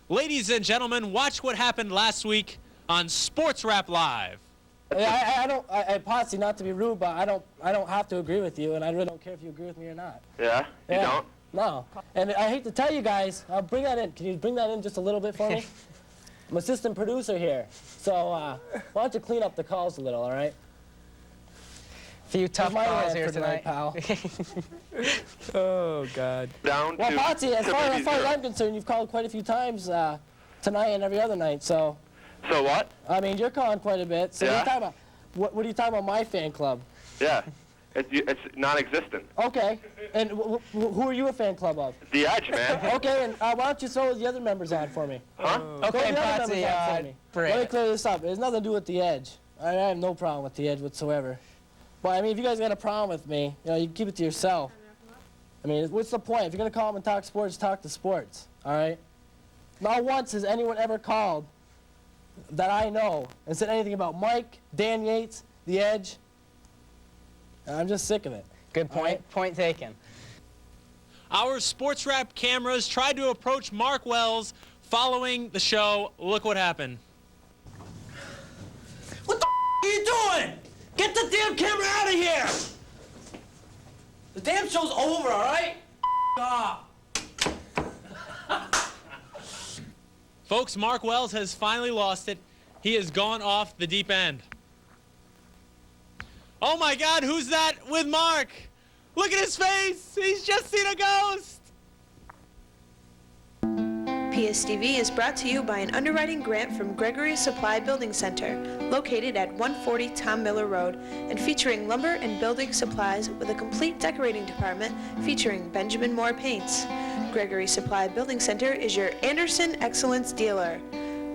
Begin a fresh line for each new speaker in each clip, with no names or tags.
Ladies and gentlemen, watch what happened last week on Sports Rap Live.
Potsy, not to be rude, but I don't have to agree with you, and I really don't care if you agree with me or not.
Yeah? You don't?
No. And I hate to tell you guys, I'll bring that in. Can you bring that in just a little bit for me? I'm assistant producer here. So why don't you clean up the calls a little, all right?
Few tough calls here tonight,
pal.
Oh, God.
Down
well,
to
Potsy, as far as I'm concerned, you've called quite a few times tonight and every other night, so...
So what?
I mean, you're calling quite a bit. So
yeah?
You're talking about, what are you talking about my fan club?
Yeah. It's non-existent.
Okay. And who are you a fan club of?
The Edge, man.
Okay, and why don't you throw the other members on for me?
Huh?
Okay, Potsy,
Let me clear this up. It has nothing to do with the Edge. I have no problem with the Edge whatsoever. But, I mean, if you guys got a problem with me, you know, you keep it to yourself. I mean, what's the point? If you're going to call them and talk sports, talk to sports, all right? Not once has anyone ever called that I know and said anything about Mike, Dan Yates, the Edge. I'm just sick of it.
Good point. Right? Point taken.
Our Sports Rap cameras tried to approach Mark Wells following the show. Look what happened.
What the are you doing? Get the damn camera out of here! The damn show's over, all right?
Folks, Mark Wells has finally lost it. He has gone off the deep end. Oh my God, who's that with Mark? Look at his face. He's just seen a ghost.
PSTV is brought to you by an underwriting grant from Gregory Supply Building Center, located at 140 Tom Miller Road, and featuring lumber and building supplies with a complete decorating department featuring Benjamin Moore paints. Gregory Supply Building Center is your Anderson Excellence dealer.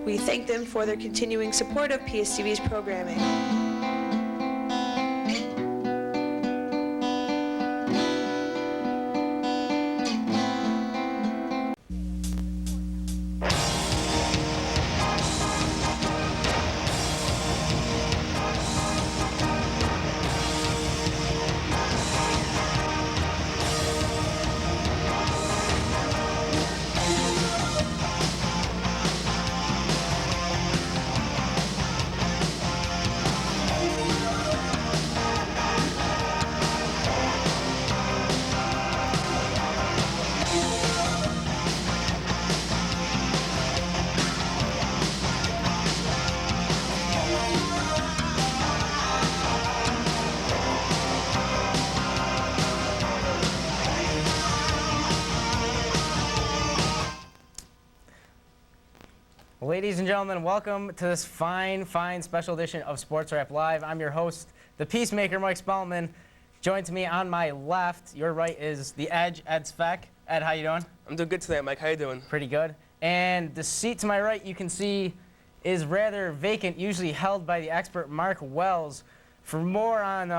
We thank them for their continuing support of PSTV's programming.
Ladies and gentlemen, welcome to this fine special edition of Sports Rap Live. I'm your host, the Peacemaker, Mike Spellman. Joined to me on my left, your right, is the Edge, Ed Speck. Ed, how you doing?
I'm doing good today, Mike. How you doing?
Pretty good. And the seat to my right, you can see, is rather vacant, usually held by the expert Mark Wells. For more on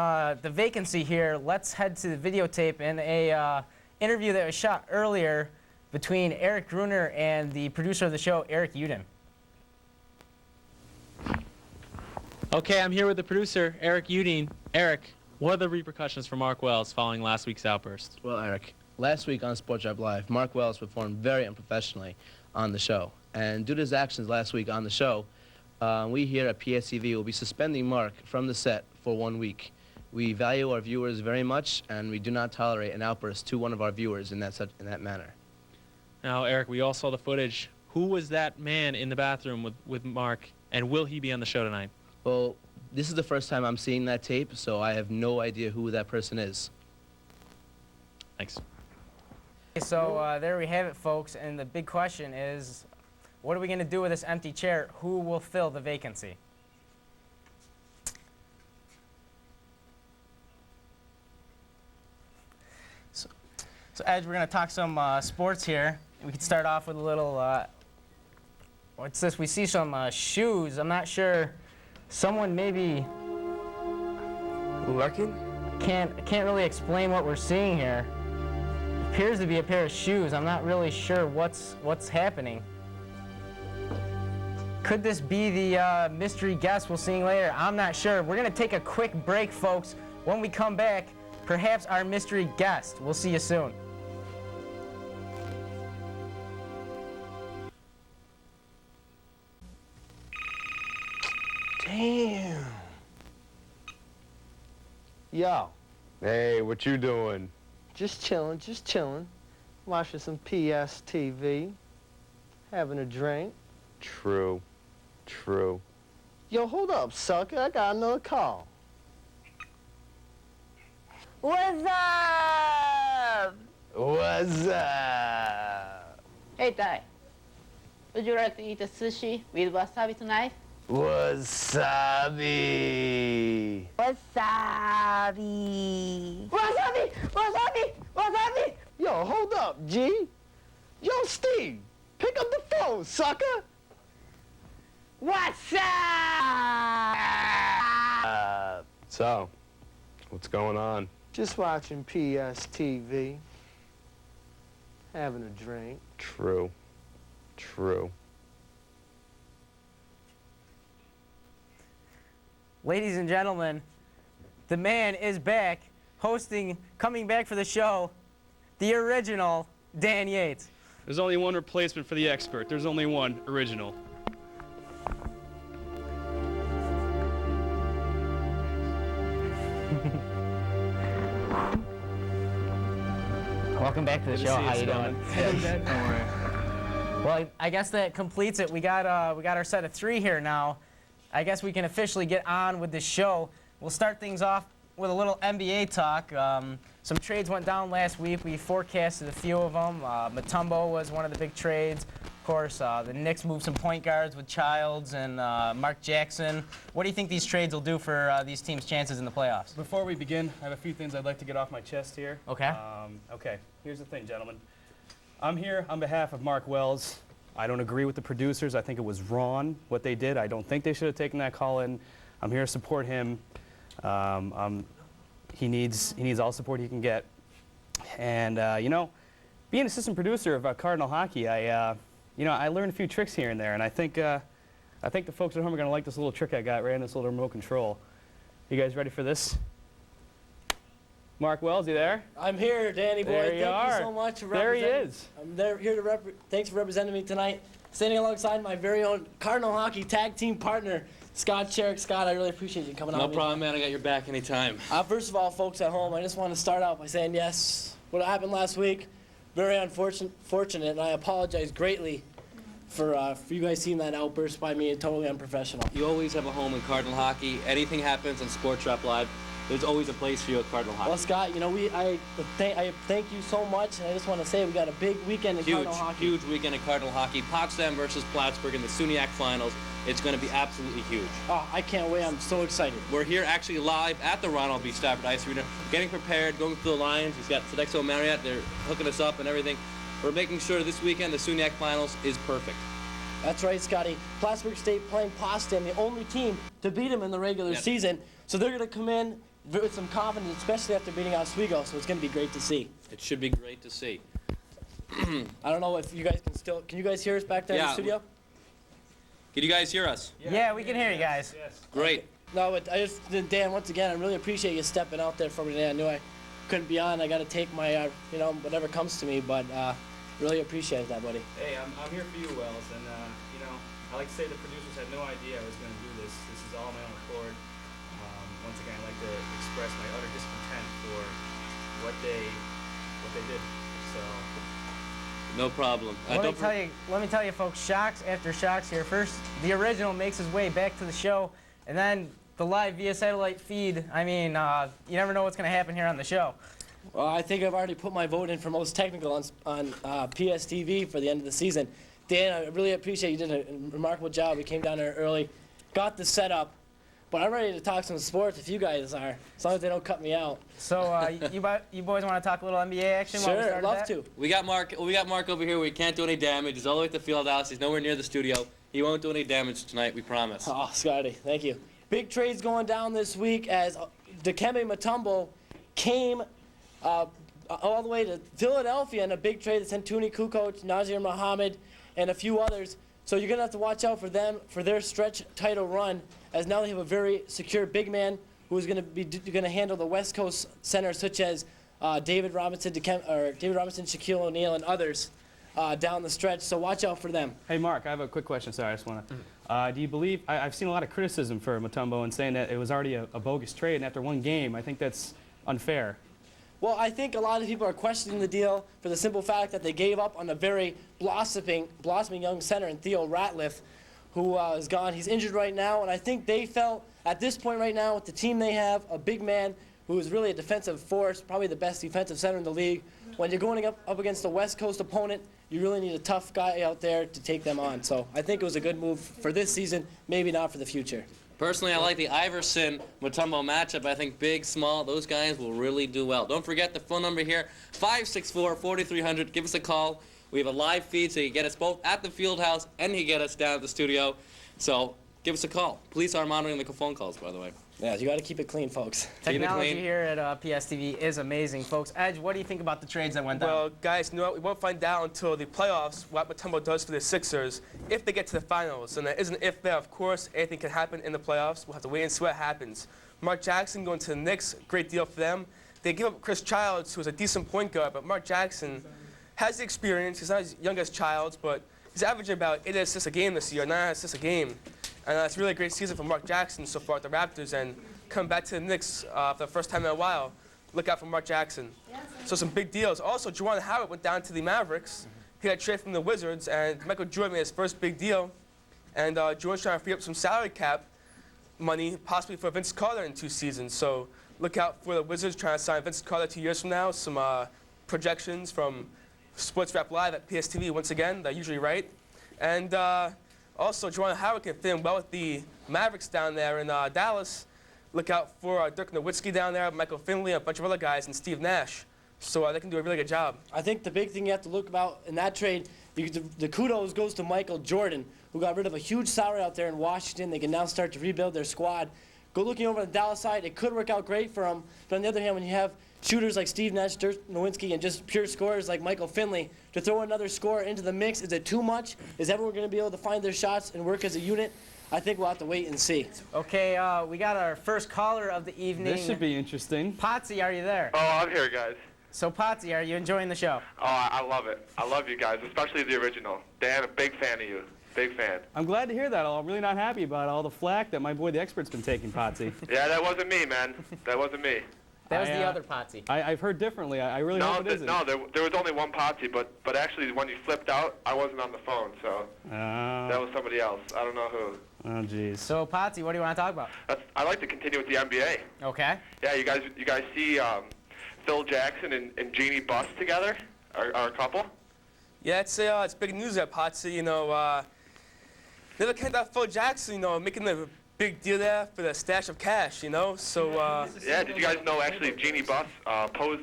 the vacancy here, let's head to the videotape and a interview that was shot earlier between Eric Gruner and the producer of the show, Eric Uden.
Okay, I'm here with the producer, Eric Uden. Eric, what are the repercussions for Mark Wells following last week's outburst?
Well, Eric, last week on Sports Rap Live, Mark Wells performed very unprofessionally on the show. And due to his actions last week on the show, we here at PSTV will be suspending Mark from the set for 1 week. We value our viewers very much, and we do not tolerate an outburst to one of our viewers in that manner.
Now, Eric, we all saw the footage. Who was that man in the bathroom with Mark, and will he be on the show tonight?
Well, this is the first time I'm seeing that tape, so I have no idea who that person is.
Thanks.
So there we have it, folks, and the big question is, what are we going to do with this empty chair? Who will fill the vacancy? So Ed, we're going to talk some sports here. We can start off with a little, what's this? We see some shoes. I'm not sure. Someone maybe
Lurking?
can't really explain what we're seeing here. It appears to be a pair of shoes. I'm not really sure what's happening. Could this be the mystery guest we're seeing later? I'm not sure. We're going to take a quick break, folks. When we come back, perhaps our mystery guest. We'll see you soon.
Damn. Yo,
Hey, what you doing?
just chillin'. Watching some PSTV. Having a drink.
True.
Yo, hold up, sucker. I got another call.
What's up?
What's up?
Hey, Ty. Would you like to eat a sushi with wasabi tonight?
Wasabi.
Wasabi. Wasabi.
Yo, hold up, G. Yo, Steve, pick up the phone, sucker.
What's up?
So, what's going on?
Just watching PSTV. Having a drink.
True.
Ladies and gentlemen, the man is back, coming back for the show, the original Dan Yates.
There's only one replacement for the expert. There's only one original.
Welcome back to the show. How you doing?
Don't worry.
Well, I guess that completes it. We got our set of 3 here now. I guess we can officially get on with the show. We'll start things off with a little NBA talk. Some trades went down last week. We forecasted a few of them. Mutombo was one of the big trades. Of course, the Knicks moved some point guards with Childs and Mark Jackson. What do you think these trades will do for these teams' chances in the playoffs?
Before we begin, I have a few things I'd like to get off my chest here.
Okay.
Okay, here's the thing, gentlemen. I'm here on behalf of Mark Wells. I don't agree with the producers. I think it was wrong what they did. I don't think they should have taken that call in. I'm here to support him. He needs all the support he can get. And, you know, being assistant producer of Cardinal Hockey, I learned a few tricks here and there, and I think the folks at home are going to like this little trick I got right in this little remote control. You guys ready for this? Mark Wells, you there?
I'm here, Danny boy.
There
Thank
you are.
you so much for
There he
representing.
is.
I'm here to thanks for representing me tonight. Standing alongside my very own Cardinal Hockey tag team partner, Scott Sherrick. Scott, I really appreciate you coming on.
No problem, man. I got your back anytime.
First of all, folks at home, I just want to start out by saying yes, what happened last week, very unfortunate, and I apologize greatly for you guys seeing that outburst by me. Totally unprofessional.
You always have a home in Cardinal Hockey. Anything happens on Sports Rap Live, there's always a place for you at Cardinal Hockey.
Well, Scott, you know, I thank you so much, and I just want to say we got a big weekend in Cardinal Hockey.
Huge weekend at Cardinal Hockey. Potsdam versus Plattsburgh in the SUNYAC Finals. It's going to be absolutely huge.
Oh, I can't wait. I'm so excited.
We're here actually live at the Ronald B. Stafford Ice Arena, getting prepared, going through the lines. We've got Sodexo Marriott. They're hooking us up and everything. We're making sure this weekend the SUNYAC Finals is perfect.
That's right, Scotty. Plattsburgh State playing Potsdam, the only team to beat them in the regular season. So they're going to come in with some confidence, especially after beating Oswego. So it's going to be great to see.
It should be great to see.
I don't know if you guys can you guys hear us back there in the studio?
Can you guys hear us?
Yeah, we can hear you guys.
Yes.
Great.
No, but Dan, once again, I really appreciate you stepping out there for me today. I knew I couldn't be on. I got to take my, whatever comes to me, but really appreciate that, buddy.
Hey, I'm here for you, Wells, and I like to say the producers had no idea I was going to do this. This is all my own accord. Once again, I'd like to express my utter discontent for what they did. So.
No problem.
Let me tell you, folks, shocks after shocks here. First, the original makes his way back to the show, and then the live via satellite feed. I mean, you never know what's going to happen here on the show.
Well, I think I've already put my vote in for most technical on PSTV for the end of the season. Dan, I really appreciate you did a remarkable job. We came down there early, got the setup, but I'm ready to talk some sports if you guys are, as long as they don't cut me out.
So you boys want to talk a little NBA action? while we
Sure,
start
love
that?
to.
We got Mark over here. We can't do any damage. He's all the way at the field house. He's nowhere near the studio. He won't do any damage tonight, we promise.
Oh, Scotty, thank you. Big trades going down this week as Dikembe Mutombo came all the way to Philadelphia in a big trade that sent Tuni Kukoc, Nazir Muhammad, and a few others. So you're going to have to watch out for them for their stretch title run, as now they have a very secure big man who is going to handle the West Coast centers such as David Robinson, Shaquille O'Neal, and others. down the stretch, so watch out for them.
Hey, Mark, I have a quick question. Sorry, I just want to. Do you believe, I've seen a lot of criticism for Mutombo and saying that it was already a bogus trade, and after one game, I think that's unfair.
Well, I think a lot of people are questioning the deal for the simple fact that they gave up on a very blossoming young center in Theo Ratliff, who is gone. He's injured right now, and I think they felt at this point right now with the team they have, a big man who is really a defensive force, probably the best defensive center in the league. When you're going up against a West Coast opponent, you really need a tough guy out there to take them on. So I think it was a good move for this season, maybe not for the future.
Personally, I like the Iverson-Mutombo matchup. I think big, small, those guys will really do well. Don't forget the phone number here, 564-4300. Give us a call. We have a live feed, so you can get us both at the field house and you can get us down at the studio. So give us a call. Police are monitoring the phone calls, by the way.
Yeah, you got to keep it clean, folks.
Technology here at PSTV is amazing, folks. Edge, what do you think about the trades that went down?
Well, guys, you know what? We won't find out until the playoffs what Mutombo does for the Sixers if they get to the finals. And there isn't if there, of course. Anything can happen in the playoffs. We'll have to wait and see what happens. Mark Jackson going to the Knicks, great deal for them. They give up Chris Childs, who's a decent point guard, but Mark Jackson has the experience. He's not as young as Childs, but he's averaging about 8 assists a game this year, 9 assists a game. And it's really a great season for Mark Jackson so far at the Raptors, and come back to the Knicks for the first time in a while. Look out for Mark Jackson. So some big deals. Also, Juwan Howard went down to the Mavericks. He got traded from the Wizards, and Michael Jordan made his first big deal. And Jordan's trying to free up some salary cap money, possibly for Vince Carter in 2 seasons. So look out for the Wizards trying to sign Vince Carter 2 years from now. Some projections from Sports Rap Live at PSTV, once again, they're usually right. And also, Juwan Howard can fit in well with the Mavericks down there in Dallas. Look out for Dirk Nowitzki down there, Michael Finley, a bunch of other guys, and Steve Nash. So they can do a really good job.
I think the big thing you have to look about in that trade, the kudos goes to Michael Jordan, who got rid of a huge salary out there in Washington. They can now start to rebuild their squad. Go looking over the Dallas side, it could work out great for them. But on the other hand, when you have shooters like Steve Nash, Dirk Nowitzki, and just pure scorers like Michael Finley, to throw another scorer into the mix, is it too much? Is everyone going to be able to find their shots and work as a unit? I think we'll have to wait and see.
Okay, we got our first caller of the evening.
This should be interesting.
Potsy, are you there?
Oh, I'm here, guys.
So, Potsy, are you enjoying the show?
Oh, I love it. I love you guys, especially the original. Dan, a big fan of you. Big fan.
I'm glad to hear that. I'm really not happy about all the flack that my boy the expert's been taking, Potsy.
Yeah, that wasn't me, man. That wasn't me.
That was the other Potsy.
I've heard differently. I really hope it isn't.
No, there was only one Potsy, but actually when you flipped out, I wasn't on the phone, so that was somebody else. I don't know who.
Oh, jeez.
So, Potsy, what do you want to talk about?
I'd like to continue with the NBA.
Okay.
Yeah, you guys see Phil Jackson and Jeannie Buss together, are a couple?
Yeah, it's big news there, Potsy. You know, they're looking at Phil Jackson, you know, making a big deal there for the stash of cash, you know. So.
Yeah, did you guys know actually Jeannie Buss posed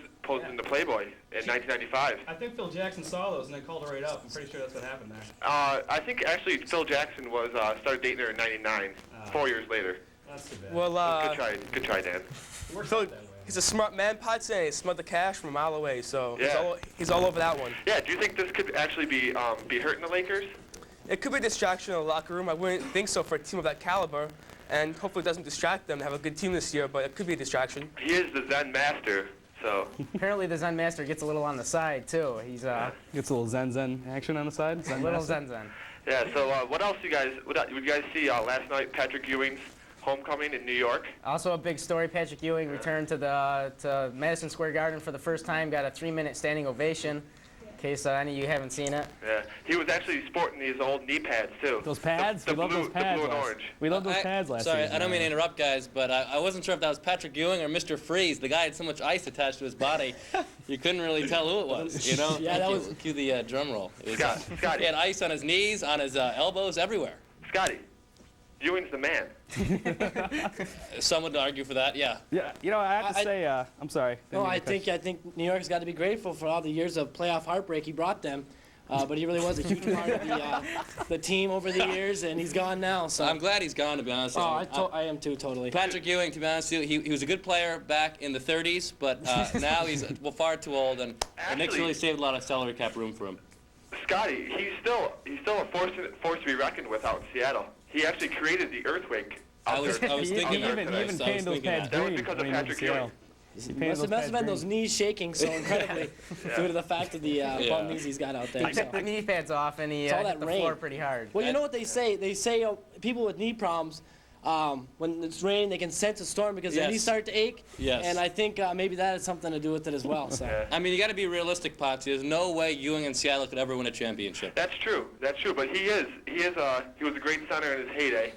in the Playboy in 1995?
I think Phil Jackson saw those and then called her right up. I'm pretty sure that's what happened there.
I think actually Phil Jackson was started dating her in '99, 4 years later.
That's too bad.
Well,
good try, Dan.
Phil, he's a smart man, Potsy. He smelled the cash from a mile away, so
yeah.
he's all over that one.
Yeah, do you think this could actually be hurting the Lakers?
It could be a distraction in the locker room. I wouldn't think so for a team of that caliber, and hopefully it doesn't distract them to have a good team this year, but it could be a distraction.
He is the Zen master, so.
Apparently the Zen Master gets a little on the side, too. He's
gets a little Zen action on the side.
A little Zen.
Yeah, so what else did you guys see last night? Patrick Ewing's homecoming in New York.
Also a big story, Patrick Ewing returned to Madison Square Garden for the first time, got a 3-minute standing ovation. In case any of you haven't seen it.
Yeah, he was actually sporting these old knee pads too.
Those pads? We love those pads.
The blue and orange.
We love those pads last
Sorry,
season.
I don't mean to interrupt, guys, but I wasn't sure if that was Patrick Ewing or Mr. Freeze. The guy had so much ice attached to his body, you couldn't really tell who it was, you know?
Yeah, that was...
Cue the drum roll.
Scotty.
He had ice on his knees, on his elbows, everywhere.
Scotty, Ewing's the man.
Some would argue for that, yeah.
Yeah, you know, I have to say, I'm sorry.
No, I think New York's got to be grateful for all the years of playoff heartbreak he brought them. But he really was a huge part of the team over the years, and he's gone now. So
I'm glad he's gone, to be honest.
I am too, totally.
Patrick Ewing, to be honest with you, he was a good player back in the 30s, but now he's far too old, and the Knicks really saved a lot of salary cap room for him.
Scotty, he's still a force to be reckoned with out in Seattle. He actually created the earthquake.
I was thinking
he even painted those pads green.
That was because of Patrick Ewing.
It must have been those knees shaking so incredibly due to the fact of the bum knees he's got out there.
He took the knee pads off and he
It's all
hit
that
the
rain.
floor pretty hard.
Well, you know what they say? They say people with knee problems, when it's raining, they can sense a storm because their knees start to ache.
Yes.
And I think maybe that has something to do with it as well. So.
I mean, you got to be realistic, Potsy. There's no way Ewing and Seattle could ever win a championship.
That's true. That's true. But he was a great center in his heyday,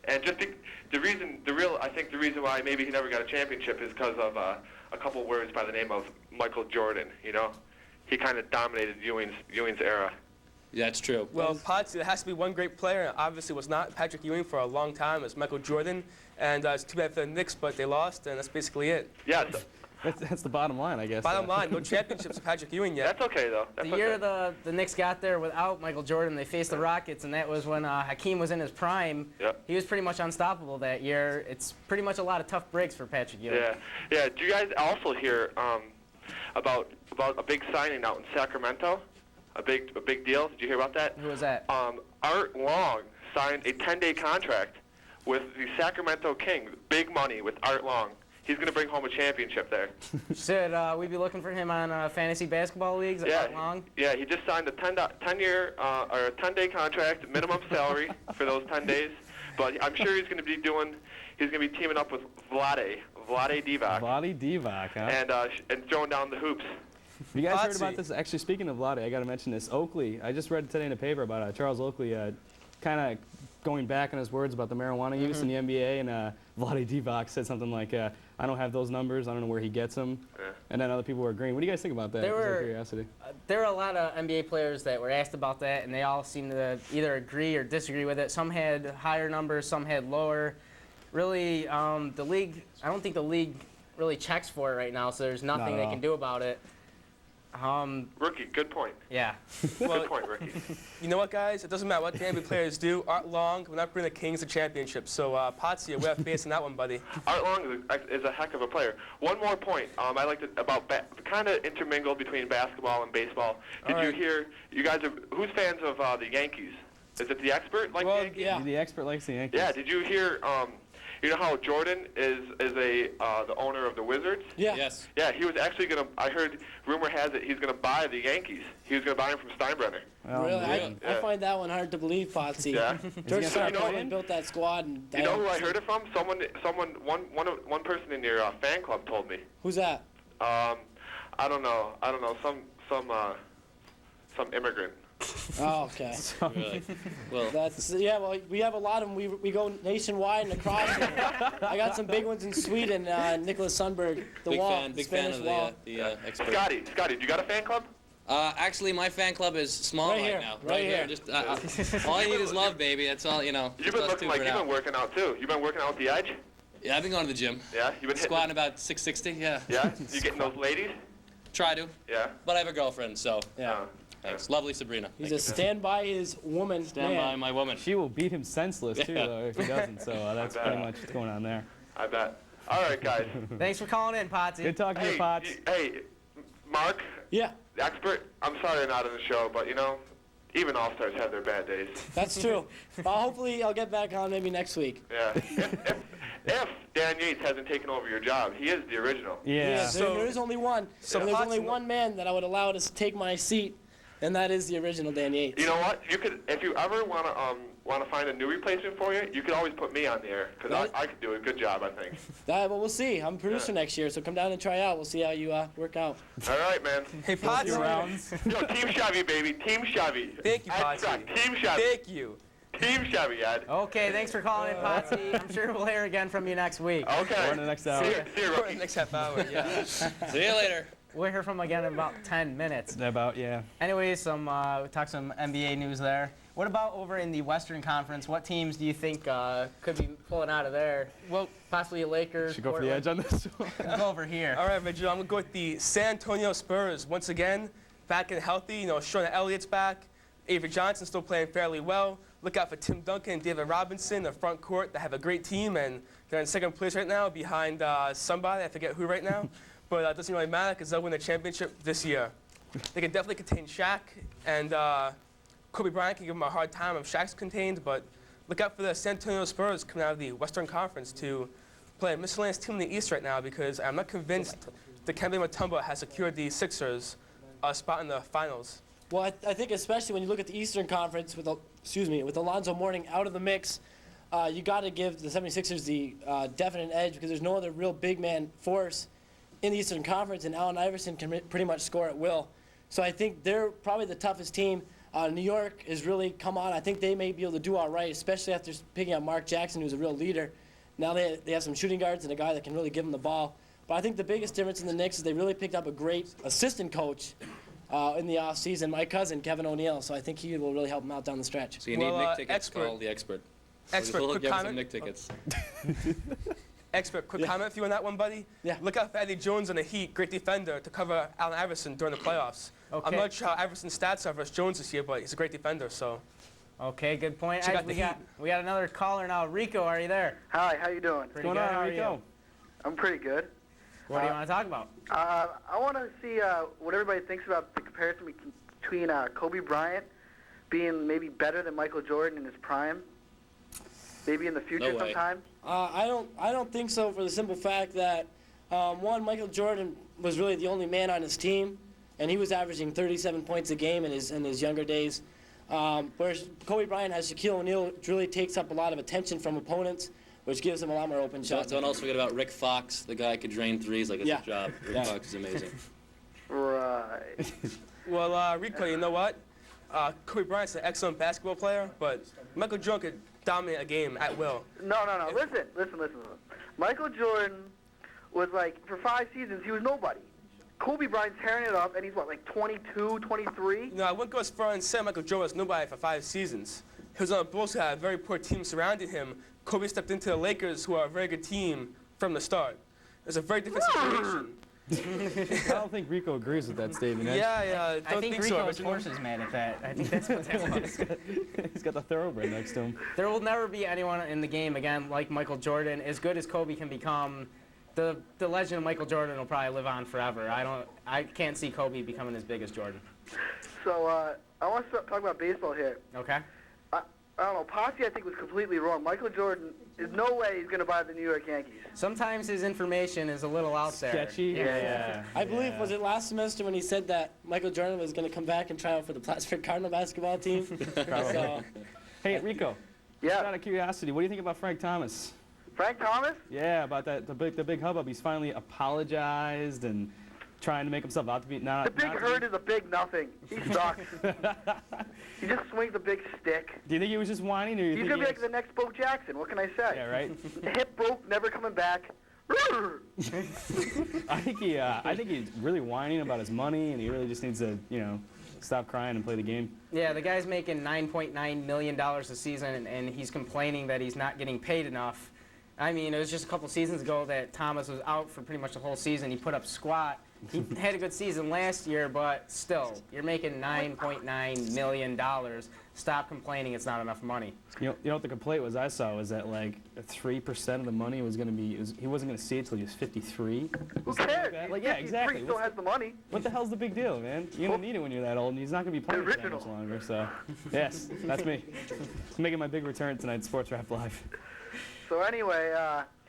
and just I think the reason why maybe he never got a championship is because of a couple words by the name of Michael Jordan. You know, he kind of dominated Ewing's era.
Yeah, that's true.
Well, Potsy, there has to be one great player, and obviously was not Patrick Ewing for a long time. It's Michael Jordan, and it's too bad for the Knicks, but they lost, and that's basically it.
Yeah.
That's the bottom line, I guess.
Bottom line, no championships for Patrick Ewing yet.
That's okay, though. That's
The year the Knicks got there without Michael Jordan, they faced the Rockets, and that was when Hakeem was in his prime.
Yep.
He was pretty much unstoppable that year. It's pretty much a lot of tough breaks for Patrick Ewing.
Yeah. Do you guys also hear about a big signing out in Sacramento? A big deal. Did you hear about that?
Who was that?
Art Long signed a 10-day contract with the Sacramento Kings. Big money with Art Long. He's going to bring home a championship there.
Should we be looking for him on fantasy basketball leagues?
Yeah,
Art Long?
Yeah, he just signed a 10-day contract, minimum salary for those 10 days. But I'm sure he's going to be teaming up with Vlade Divac.
Vlade Divac, huh?
And throwing down the hoops.
Have you guys heard about this? Actually, speaking of Vlade, I got to mention this. Oakley, I just read today in the paper about Charles Oakley kind of going back on his words about the marijuana use in the NBA, and Vlade Divac said something like, I don't have those numbers, I don't know where he gets them. Yeah. And then other people were agreeing. What do you guys think about that? Just out of curiosity.
There were a lot of NBA players that were asked about that, and they all seemed to either agree or disagree with it. Some had higher numbers, some had lower. Really, the league, I don't think the league really checks for it right now, so there's nothing they can do about it.
Rookie, good point.
Yeah.
Good point, Ricky.
You know what, guys? It doesn't matter what the NBA players do. Art Long will not bring the Kings to championship. So, Potsy, we have faith in that one, buddy.
Art Long is a heck of a player. One more point. I like to kind of intermingle between basketball and baseball. Did you hear? You guys who's fans of the Yankees? Is it the expert like the Yankees?
Yeah.
The expert likes the Yankees.
Yeah. Did you hear? You know how Jordan is the owner of the Wizards?
Yeah.
Yes.
Yeah, he was actually gonna. I heard rumor has it he's gonna buy the Yankees. He was gonna buy them from Steinbrenner.
Oh,
Really? I find that one hard to believe, Potsy.
Yeah.
George
start
Steinbrenner built that squad. And
You know who I heard it from? One person in your fan club told me.
Who's that?
I don't know. Some immigrant.
Oh, okay.
Really? Well,
Well, we have a lot of them. We go nationwide and across. I got some big ones in Sweden. Nicholas Sundberg, the
big
Wall,
fan
the Spanish
of
Wall.
the expert.
Scotty, do you got a fan club?
Actually, my fan club is small
Right here,
now.
right here.
Just all I need is love, baby. That's all.
You've been looking like you've been working out too. You've been working out with the Edge.
Yeah, I've been going to the gym.
Yeah, you've been
Squatting about 660. Yeah.
Yeah, you getting those ladies?
Try to.
Yeah.
But I have a girlfriend, so.
Yeah.
Thanks. Lovely Sabrina.
He's a stand by his woman.
Stand by my woman.
She will beat him senseless, too, though, if he doesn't. So that's pretty much what's going on there.
I bet. All right, guys.
Thanks for calling in, Potsy.
Good talking to you, Pots.
Hey, Mark.
Yeah.
The expert. I'm sorry you're not on the show, but even All-Stars have their bad days.
That's true. Hopefully I'll get back on maybe next week.
Yeah. If Dan Yates hasn't taken over your job, he is the original.
Yeah.
There is only one.
So
and there's
Potsy,
only one man that I would allow to take my seat, and that is the original Dan Yates.
You know what? You could, if you ever want to find a new replacement for you, you could always put me on the air because I could do a good job, I think.
Well, we'll see. I'm a producer next year, so come down and try out. We'll see how you work out.
All right, man.
Hey, Potsy.
Yo, Team Chevy, baby. Team Chevy.
Thank you, Potsy.
Team Chevy.
Thank you.
Team Chevy, Ed.
Okay, thanks for calling in, Potsy. I'm sure we'll hear again from you next week.
Okay.
Or in the next hour.
See you,
Or
Rookie.
the next half hour, yeah.
See you later.
We'll hear from him again in about 10 minutes.
About, yeah.
Anyway, we talked some NBA news there. What about over in the Western Conference? What teams do you think could be pulling out of there? Well, possibly the Lakers.
Should go for the edge on this one.
Go over here.
All right, Vigil, I'm going to go with the San Antonio Spurs. Once again, back and healthy. Sean Elliott's back. Avery Johnson still playing fairly well. Look out for Tim Duncan and David Robinson, the front court that have a great team, and they're in second place right now behind somebody. I forget who right now. But it doesn't really matter because they'll win the championship this year. They can definitely contain Shaq, and Kobe Bryant can give him a hard time if Shaq's contained, but look out for the San Antonio Spurs coming out of the Western Conference to play a miscellaneous team in the East right now because I'm not convinced that Dikembe Mutombo has secured the Sixers a spot in the finals.
Well, I think especially when you look at the Eastern Conference with, with Alonzo Mourning out of the mix, you got to give the 76ers the definite edge because there's no other real big man force in the Eastern Conference, and Allen Iverson can pretty much score at will. So I think they're probably the toughest team. New York has really come on. I think they may be able to do all right, especially after picking up Mark Jackson, who's a real leader. Now they have some shooting guards and a guy that can really give them the ball. But I think the biggest difference in the Knicks is they really picked up a great assistant coach in the offseason, my cousin, Kevin O'Neal. So I think he will really help them out down the stretch.
So you need Knick tickets, call the expert.
Expert,
We'll
quick
give him
comment.
some Knick tickets.
Expert, quick comment for you on that one, buddy.
Yeah.
Look out for Eddie Jones on the Heat, great defender, to cover Allen Iverson during the playoffs.
Okay.
I'm not sure how Iverson's stats are versus Jones this year, but he's a great defender, so.
Okay, good point.
Check
Ed,
out the
we got another caller now. Rico, are you there?
Hi, how you doing?
Pretty
What's going
good.
on,
How are
Rico?
you?
I'm pretty good.
What do you want to talk about?
I want to see what everybody thinks about the comparison between Kobe Bryant being maybe better than Michael Jordan in his prime, maybe in the future
No way.
sometime.
I don't think so for the simple fact that, one, Michael Jordan was really the only man on his team, and he was averaging 37 points a game in his younger days. Whereas Kobe Bryant has Shaquille O'Neal, which really takes up a lot of attention from opponents, which gives him a lot more open shots.
Don't also forget about Rick Fox. The guy could drain threes like it's
Yeah.
a job. Rick Fox is amazing.
Right.
Well, Rico, you know what? Kobe Bryant's an excellent basketball player, but Michael Jordan could dominate a game at will.
No. Listen. Michael Jordan was like, for 5 seasons, he was nobody. Kobe Bryant's tearing it up, and he's what, like 22, 23?
No, I wouldn't go as far and say Michael Jordan was nobody for 5 seasons. He was on a Bulls who had a very poor team surrounding him. Kobe stepped into the Lakers, who are a very good team from the start. It's a very different situation.
I don't think Rico agrees with that statement. Ed.
Yeah,
I
don't
think
so.
Rico's
original.
horse is mad at that. I think that's what that was.
He's got the thoroughbred next to him.
There will never be anyone in the game again like Michael Jordan. As good as Kobe can become, the legend of Michael Jordan will probably live on forever. I can't see Kobe becoming as big as Jordan.
So I want to talk about baseball here.
Okay.
I don't know, Posse I think was completely wrong. Michael Jordan, there's no way he's going to buy the New York Yankees.
Sometimes his information is a little out there.
Sketchy. Yeah.
I believe, was it last semester when he said that Michael Jordan was going to come back and try out for the Plattsburgh Cardinal basketball team? So,
Hey, Rico.
Yeah.
Just out of curiosity, what do you think about Frank Thomas?
Frank Thomas?
Yeah, about that the big hubbub. He's finally apologized and trying to make himself out to be not.
The big hurt is a big nothing. He sucks. He just swings a big stick.
Do you think he was just whining, or you
He's
think
going to be
he
like the next Bo Jackson. What can I say?
Yeah, right.
The hip broke, never coming back.
I think he's really whining about his money, and he really just needs to, stop crying and play the game.
Yeah, the guy's making $9.9 million a season, and he's complaining that he's not getting paid enough. I mean, it was just a couple seasons ago that Thomas was out for pretty much the whole season. He put up squat. He had a good season last year, but still, you're making $9.9 million. Stop complaining it's not enough money.
You know what the complaint was I saw was that like 3% of the money was going to be, he wasn't going to see it till he was 53.
Who cares?
Like,
He's
yeah,
53,
exactly.
He still has the money.
What the hell's the big deal, man? You're going to need it when you're that old, and he's not going to be playing for that
original.
much longer, so. Yes, that's me. I'm making my big return tonight, Sports Rap Live.
So anyway,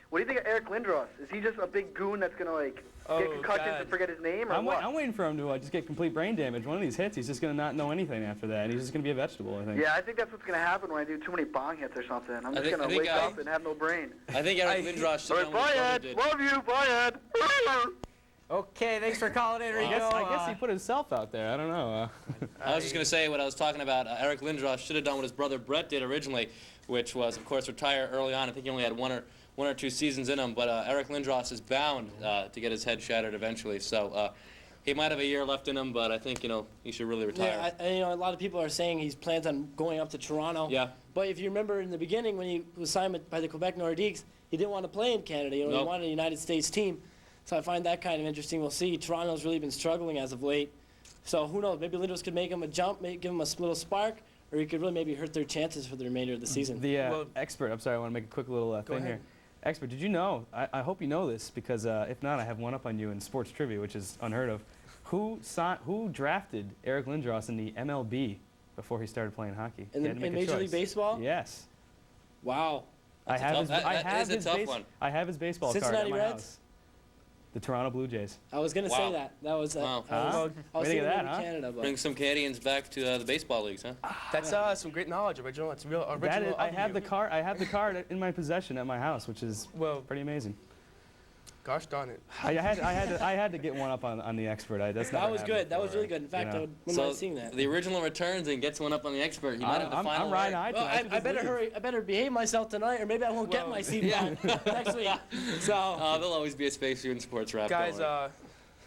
what do you think of Eric Lindros? Is he just a big goon that's going to, like, get concussions and forget his name, or
I'm
what?
waiting for him to just get complete brain damage. One of these hits, he's just going to not know anything after that. He's just going to be a vegetable, I think.
Yeah, I think that's what's going to happen when I do too many bong hits or something. I'm just going to wake up and have no brain.
I think Eric Lindros should have done what
Bye,
his brother
Ed.
did.
Love you. Bye, Ed.
Okay, thanks for calling in, Rico.
I guess he put himself out there. I don't know.
I was just going to say what I was talking about. Eric Lindros should have done what his brother Brett did originally, which was, of course, retire early on. I think he only had one or two seasons in him, but Eric Lindros is bound to get his head shattered eventually. So he might have a year left in him, but I think he should really retire.
Yeah, a lot of people are saying he plans on going up to Toronto.
Yeah.
But if you remember in the beginning when he was signed by the Quebec Nordiques, he didn't want to play in Canada. He
Nope.
wanted a United States team. So I find that kind of interesting. We'll see. Toronto's really been struggling as of late. So who knows? Maybe Lindros could make him a jump, give him a little spark, or he could really maybe hurt their chances for the remainder of the season.
The expert, I'm sorry, I want to make a quick little thing here. Expert, did you know, I hope you know this, because if not, I have one up on you in sports trivia, which is unheard of. Who drafted Eric Lindros in the MLB before he started playing hockey?
In Major League Baseball?
Yes.
Wow.
I have his. I
that
have
is a
his
tough
base,
one.
I have his baseball
Cincinnati
card at my
Reds?
house. The Toronto Blue Jays.
I was gonna
Wow.
say that. That was.
Wow.
I was
Way to
thinking
get that,
maybe
huh?
Canada, but
Bring some Canadians back to the baseball leagues, huh?
That's some great knowledge, original. It's real original.
That is, I
of
have
you.
the card. I have the card in my possession at my house, which is
Well,
pretty amazing.
gosh darn it.
I had to get one up on the expert. That's
that
never
was
happened
good. That was
before,
really good. In fact,
you
I
know.
wouldn't mind seeing that.
The original returns and gets one up on the expert. He might have the final
I'm riding
word.
high
Well,
tonight.
I better hurry. I better behave myself tonight, or maybe I won't get my seat back next week. So.
There'll always be a space for you in sports rap.
Guys,
don't worry.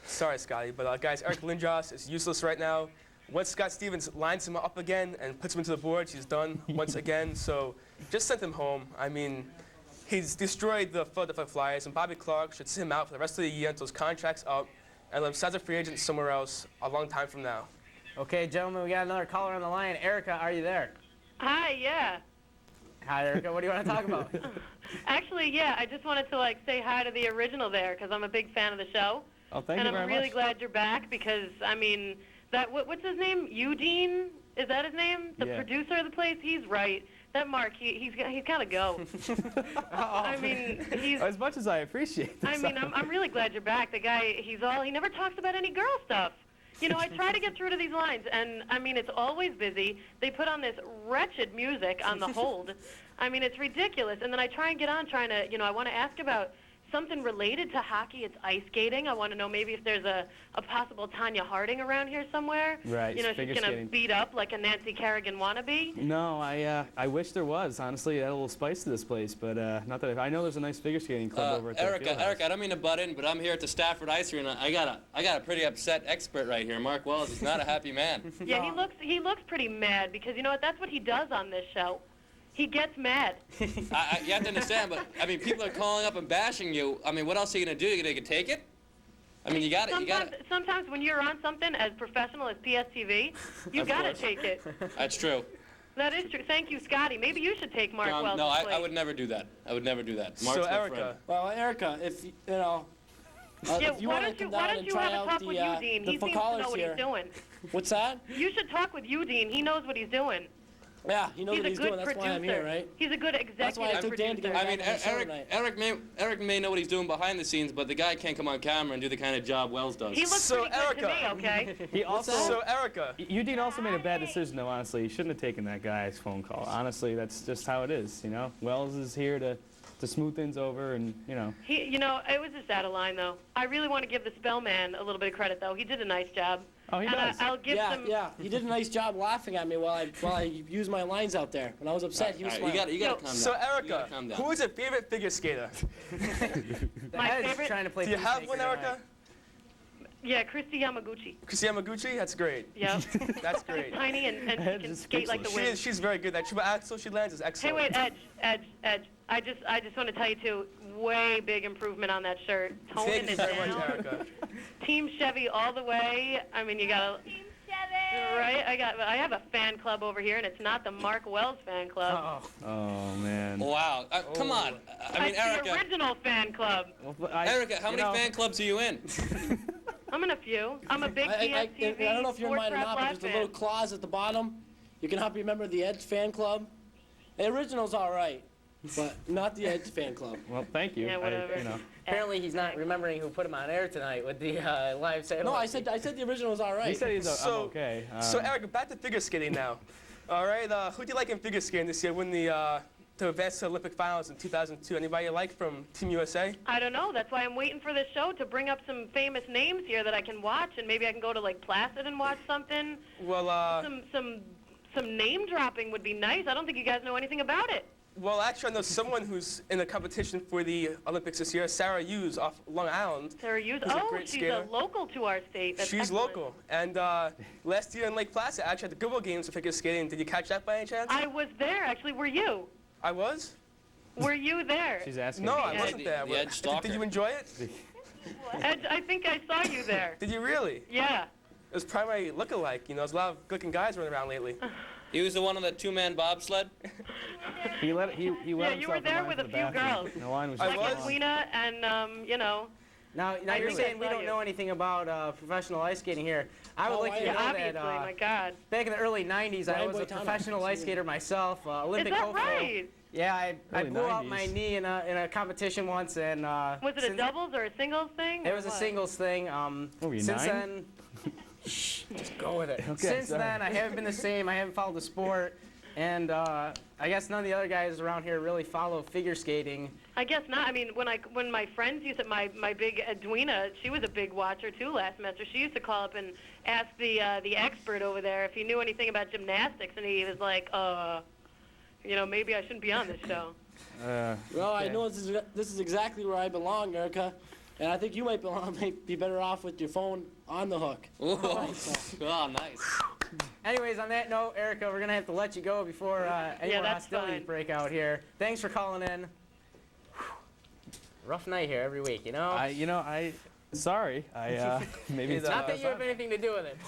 sorry, Scotty, but guys, Eric Lindros is useless right now. Once Scott Stevens lines him up again and puts him into the boards, he's done once again. So just send him home. I mean, he's destroyed the Philadelphia Flyers, and Bobby Clark should sit him out for the rest of the year until his contract's up, and let him sign as a free agent somewhere else a long time from now.
Okay, gentlemen, we got another caller on the line. Erica, are you there?
Hi, yeah.
Hi, Erica. What do you want to talk about?
Actually, yeah, I just wanted to say hi to the original there because I'm a big fan of the show.
Oh, thank
and
you very
I'm really
much.
glad you're back because I mean what's his name? Eugene? Is that his name? The
Yeah.
producer of the place? He's right. That Mark, he's got to go. I mean, he's.
As much as I appreciate this.
I mean, I'm really glad you're back. The guy, he never talks about any girl stuff. You know, I try to get through to these lines, and I mean, it's always busy. They put on this wretched music on the hold. I mean, it's ridiculous. And then I try and get on trying to, I want to ask about something related to hockey. It's ice skating. I want to know maybe if there's a possible Tanya Harding around here somewhere.
Right,
She's
figure
going to
skating.
beat up like a Nancy Kerrigan wannabe.
No, I wish there was. Honestly, add a little spice to this place, but not that I know there's a nice figure skating club over at the
Erica, I don't mean to butt in, but I'm here at the Stafford Ice Arena. I got a pretty upset expert right here. Mark Wells is not a happy man.
Yeah, he looks pretty mad because you know what? That's what he does on this show. He gets mad.
You have to understand, but I mean, people are calling up and bashing you. I mean, what else are you gonna do? You gonna take it? I mean, you got it.
Sometimes when you're on something as professional as PSTV, you
Of
gotta
course.
take it.
That's true.
That is true. Thank you, Scotty. Maybe you should take Mark Wells'
no,
place.
I would never do that. I would never do that. Mark's
So,
my
Erica.
friend.
Well, Erica, if you know.
Yeah,
if you
why
want
don't
to
you
come down and
have
try
a
out
talk with Eugene?
the
He seems to
callers
know what
here.
he's doing.
What's that?
You should talk with Eugene. He knows what he's doing.
Yeah, he knows
He's
what
a
he's
good
doing. That's
producer.
why I'm here, right?
He's a good executive
That's why I took Dan to
producer.
get
I mean,
back on the show tonight.
Eric may know what he's doing behind the scenes, but the guy can't come on camera and do the kind of job Wells does.
He looks
So,
pretty good to me,
Erica.
okay?
He also.
So, Erica.
Eugene also made a bad decision, though. Honestly, he shouldn't have taken that guy's phone call. Honestly, that's just how it is. You know, Wells is here to smooth things over, and you know.
It was just out of line, though. I really want to give the Spellman a little bit of credit, though. He did a nice job.
Oh, he
and
does.
I'll give
Yeah,
some.
yeah, he did a nice job laughing at me while I used my lines out there. When I was upset, he was
You
smiling.
gotta calm down.
So,
You
Erica,
gotta calm down.
who is your favorite figure skater?
My
Ed's
favorite-
trying to play
Do you have
peacemaker
one,
tonight.
Erica?
Yeah, Christy Yamaguchi.
Chrissy Yamaguchi? That's great.
Yep.
That's great.
Tiny and she can skate like the wind.
She's very good. That triple axel she lands is
Hey,
excellent.
wait, Edge. I just want to tell you too, way big improvement on that shirt. Toning
Thank you
it
very
down.
much, Erica.
Team Chevy all the way. I mean, you gotta. Team Chevy. Right. I have a fan club over here, and it's not the Mark Wells fan club.
Oh man.
Wow. Come on. I mean,
It's the
Erica.
original fan club.
Erica, how many fan clubs are you in?
I'm in a few. I'm a big
I
PSTV
don't know if you're in
Sports
mine or
Rap
not, but
Live
there's a little
fan.
clause at the bottom. You can help you remember the Edge fan club. The original's all right, but not the Edge fan club.
Well, thank you.
Yeah, whatever.
Apparently, he's not remembering who put him on air tonight with the live satellite.
No, I said the original was all right.
He said he's
So-
I'm okay.
So, Erica, back to figure skating now. All right, who do you like in figure skating this year? Win to advance to Olympic finals in 2002. Anybody you like from Team USA?
I don't know. That's why I'm waiting for this show to bring up some famous names here that I can watch, and maybe I can go to like Placid and watch something.
Well,
Some name dropping would be nice. I don't think you guys know anything about it.
well, actually, I know someone who's in the competition for the Olympics this year. Sarah Hughes off Long Island.
Sarah Hughes.
Who's a
Oh,
great
she's
skater.
a local to our state. That's
She's
excellent.
local. And last year in Lake Placid, actually at the Goodwill Games for figure skating. Did you catch that by any chance?
I was there, actually. Were you?
I was?
Were you there?
She's asking.
No,
me.
I wasn't there.
the Edge stalker.
Did you enjoy it?
Ed, I think I saw you there.
Did you really?
Yeah.
It was probably look-alike. You know, there's a lot of good-looking guys running around lately.
He was the one on the two-man bobsled.
He let
Yeah, you were
himself in
there
line
with
for
a
the
few
bathroom.
girls.
The line was
I
just
Like
was?
long.
Edwina and,
Now
I
you're
think
saying
I
we
saw
don't
you.
know anything about professional ice skating here. I would like you to know
Obviously,
that
my God.
back in the early 90s, I
Brian
was a
Boitano.
professional ice skater myself, Olympic
Is that
hopeful.
right?
Yeah, I
Early
blew out
90s.
my knee in a competition once, and
Was it a doubles or a singles thing?
It
or
was a
what?
singles thing.
What were you,
Since
9?
then, shh, just go with it.
Okay,
Since
sorry.
then, I haven't been the same. I haven't followed the sport, and I guess none of the other guys around here really follow figure skating.
I guess not. I mean, when my friends used to, my big Edwina, she was a big watcher too last semester. She used to call up and ask the expert over there if he knew anything about gymnastics, and he was like, maybe I shouldn't be on this show.
Well, I know this is exactly where I belong, Erica. And I think you might be better off with your phone on the hook.
Oh, nice.
Anyways, on that note, Erica, we're going to have to let you go before any more
that's
hostilities
fine.
break out here. Thanks for calling in. Rough night here every week, you know?
Sorry. Maybe it's
Not that you have anything to do with it.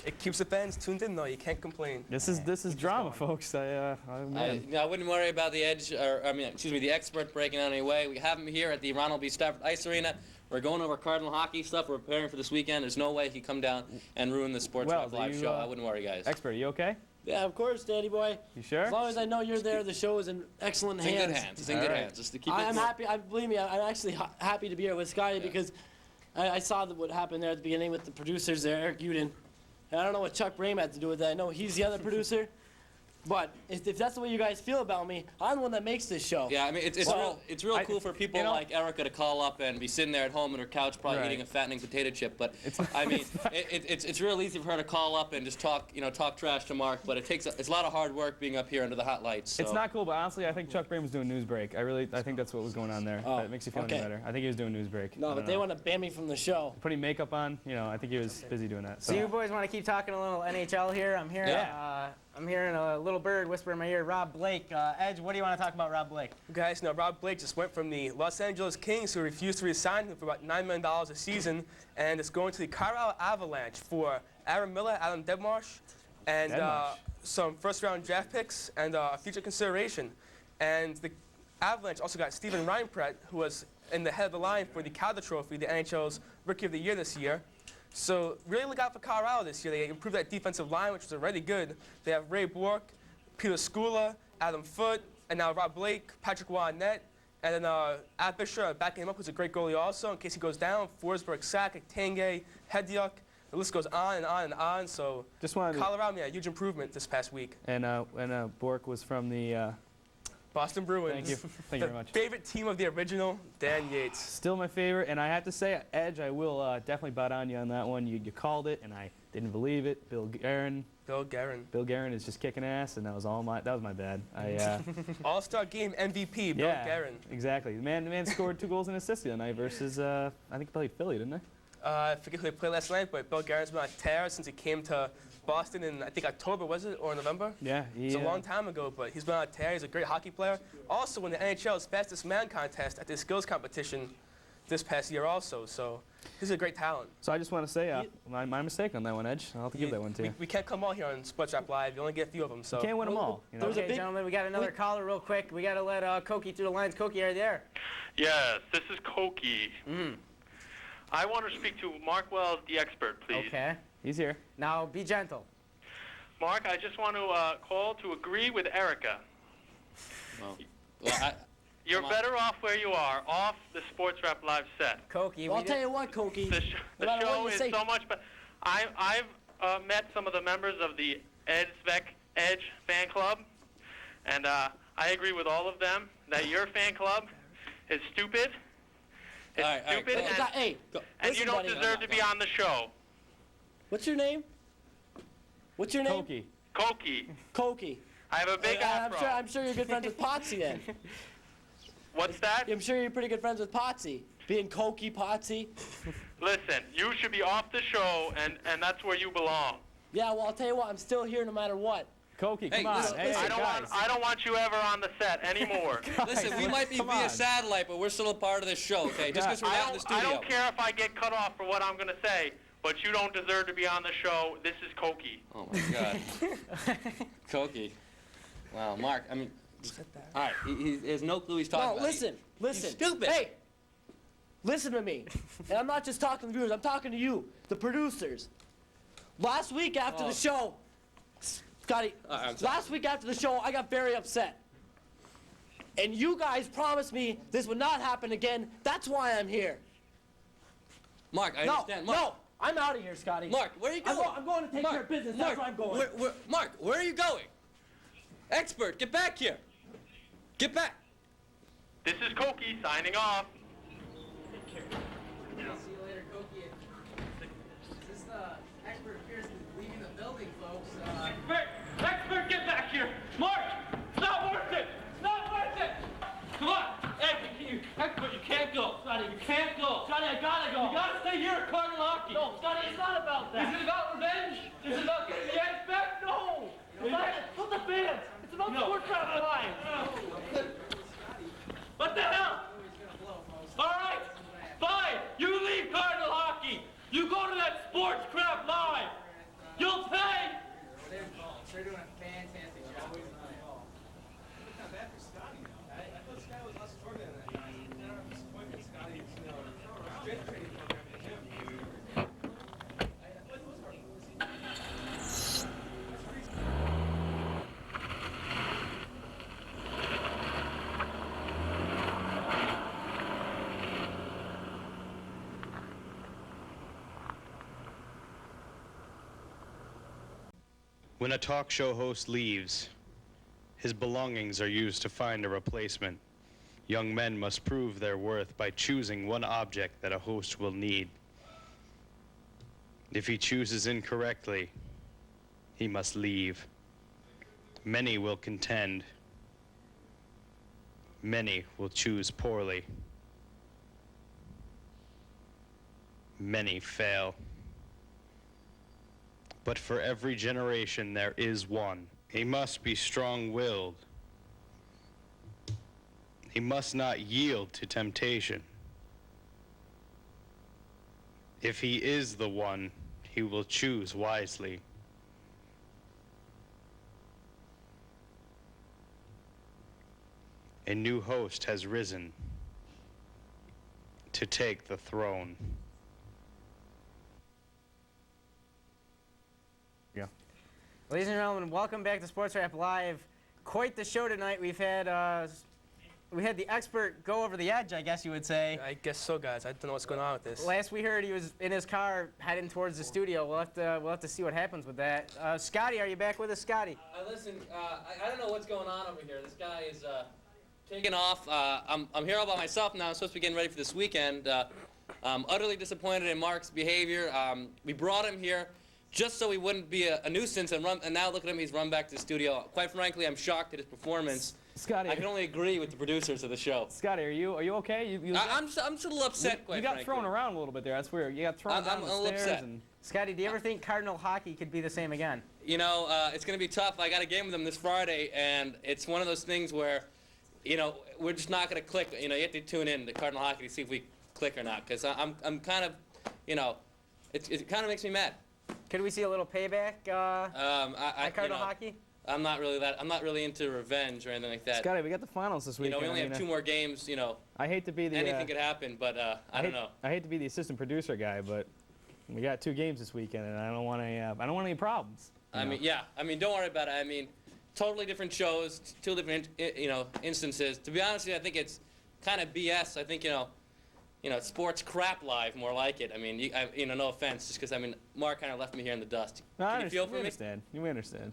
It keeps the fans tuned in, though. You can't complain.
This is drama, folks.
I wouldn't worry about the the expert breaking out anyway. We have him here at the Ronald B. Stafford Ice Arena. We're going over Cardinal hockey stuff. We're preparing for this weekend. There's no way he come down and ruin the Sports
Wells,
Rap Live
you,
show. I wouldn't worry, guys.
Expert, are you okay?
Yeah, of course, Daddy boy.
You sure?
As long as I know you're there, the show is in excellent
It's in
hands.
good hands. It's in good hands. Just to keep
I'm
it.
happy. Believe me, I'm actually happy to be here with Scotty because I saw what happened there at the beginning with the producers there, Eric Uden. And I don't know what Chuck Brame had to do with that. I know he's the other producer. But if that's the way you guys feel about me, I'm the one that makes this show.
Yeah, I mean, it's real cool for people like Erica to call up and be sitting there at home on her couch, probably eating a fattening potato chip. But it's real easy for her to call up and just talk trash to Mark. But it's a lot of hard work being up here under the hot lights. So.
It's not cool, but honestly, I think Chuck Brame was doing Newsbreak. I think that's what was going on there. That makes you feel any better. I think he was doing Newsbreak.
No, but they want to ban me from the show.
Putting makeup on, I think he was busy doing that.
So you boys want to keep talking a little NHL here? I'm hearing, I'm hearing a little bird whisper in my ear, Rob Blake. Edge, what do you want to talk about Rob Blake?
Guys, Rob Blake just went from the Los Angeles Kings, who refused to re-sign him for about $9 million a season, and it's going to the Colorado Avalanche for Aaron Miller, Adam Demarche, and some first-round draft picks and a future consideration. And the Avalanche also got Steven Reinpret, who was in the head of the line for the Calder Trophy, the NHL's Rookie of the Year this year. So really look out for Colorado this year. They improved that defensive line, which was already good. They have Ray Bourque, Peter Skula, Adam Foote, and now Rob Blake, Patrick Wannett, and then Ab Fisher backing him up, who's a great goalie also. In case he goes down, Forsberg, Sakic, Tanguay, Hediuk. The list goes on and on and on. So Colorado made a huge improvement this past week.
And Bourque was from the
Boston Bruins.
Thank you. Thank you very much.
Favorite team of the original, Dan Yates.
Still my favorite, and I have to say, Edge, I will definitely bet on you on that one. You called it, and I didn't believe it. Bill Guerin is just kicking ass, and that was my bad.
All-Star Game MVP, Bill Guerin.
Exactly. The man scored 2 goals and assists the other night versus I think he played Philly, didn't they?
I forget who they played last night, but Bill Guerin's been on a tear since he came to Boston in, I think, October, was it, or November?
Yeah.
It's a long time ago, but he's been on a tear. He's a great hockey player. Also won the NHL's Fastest Man contest at the skills competition this past year also, so he's a great talent.
So I just want to say, my mistake on that one, Edge. I'll have to give that one to you.
We can't come all here on Sports Rap Live. You only get a few of them, so.
You can't win them all.
Okay, gentlemen, we got another caller real quick. We got to let Koki through the lines. Koki, are you there?
Yes, this is Koki. I want to speak to Mark Wells, the expert, please.
Okay.
He's here.
Now, be gentle.
Mark, I just want to call to agree with Erica. You're better off where you are, off the Sports Rap Live set.
Koki,
I'll tell you what, Koki.
The show is so much better. I've met some of the members of the Edge fan club, and I agree with all of them that your fan club is stupid. It's stupid, and you don't deserve to be on the show.
What's your name? What's your name?
Koki.
Koki.
Koki.
I have a big afro.
I'm sure you're good friends with Potsy then.
What's that?
I'm sure you're pretty good friends with Potsy. Being Koki, Potsy.
Listen, you should be off the show, and that's where you belong.
Yeah, well, I'll tell you what, I'm still here no matter what.
Koki, come on.
Listen,
I don't want you ever on the set anymore.
Listen, we might be via satellite, but we're still a part of this show, okay? Just because we're not in the studio.
I don't care if I get cut off for what I'm going to say, but you don't deserve to be on the show. This is Koki.
Oh, my God. Koki. Wow, Mark, I mean, all right, he has no clue he's talking about.
No, listen.
He's stupid.
Hey, listen to me. And I'm not just talking to the viewers, I'm talking to you, the producers. Last week after the show, Scotty, last week after the show, I got very upset. And you guys promised me this would not happen again. That's why I'm here.
Mark, I understand. Mark.
No, I'm out of here, Scotty.
Mark, where are you going?
I'm going to take care of business.
Mark,
That's where I'm going.
Mark, where are you going? Expert, get back here. Get back.
This is Koki signing off.
Take care. See you later, Koki. This expert appears to be leaving the building, folks.
Expert, get back here. Mark, it's not worth it. It's not worth it. Come on. Expert, you can't go. Scotty, you can't go. Scotty, I gotta go. You gotta stay here at Cardinal Hockey. No, Scotty, it's not about that. Is it about revenge? Is it about getting the Eds back? No. It's not the fans. It's about Sportscraft Live. What the hell? All right, fine. You leave Cardinal Hockey. You go to that Sportscraft Live. You'll pay.
They're doing a fantastic job.
Not bad for Scotty, though. I thought Scotty was less extraordinary than that night. I'm disappointed Scotty, strength training program to him. What was our
When a talk show host leaves, his belongings are used to find a replacement. Young men must prove their worth by choosing one object that a host will need. If he chooses incorrectly, he must leave. Many will contend. Many will choose poorly. Many fail. But for every generation there is one. He must be strong-willed. He must not yield to temptation. If he is the one, he will choose wisely. A new host has risen to take the throne.
Ladies and gentlemen, welcome back to Sports Rap Live. Quite the show tonight. We've had the expert go over the edge, I guess you would say.
I guess so, guys. I don't know what's going on with this.
Last we heard, he was in his car heading towards the studio. We'll have to see what happens with that. Scotty, are you back with us, Scotty?
Listen, I don't know what's going on over here. This guy is taking off. I'm here all by myself now. I'm supposed to be getting ready for this weekend. I'm utterly disappointed in Mark's behavior. We brought him here just so he wouldn't be a nuisance, and now look at him, he's run back to the studio. Quite frankly, I'm shocked at his performance.
Scotty,
I can only agree with the producers of the show.
Scotty, are you okay?
I'm just a little upset, quite frankly.
You got thrown around a little bit there. That's weird. You got thrown down the stairs.
Upset.
Scotty, do you ever think Cardinal Hockey could be the same again?
You know, it's going to be tough. I got a game with them this Friday, and it's one of those things where, you know, we're just not going to click. You know, you have to tune in to Cardinal Hockey to see if we click or not, because I'm kind of, you know, it kind of makes me mad.
Could we see a little payback at Cardinal Hockey?
I'm not really into revenge or anything like that.
Scotty, we got the finals this week.
You know, we only have 2 more games. You know,
I hate to be the
anything could happen, but I don't know.
I hate to be the assistant producer guy, but we got 2 games this weekend, and I don't want any problems.
I mean, yeah. I mean, don't worry about it. I mean, totally different shows, 2 different instances. To be honest with you, I think it's kind of BS. I think sports crap live, more like it. I mean, no offense, just because, I mean, Mark kind of left me here in the dust. Can you feel for me?
We understand.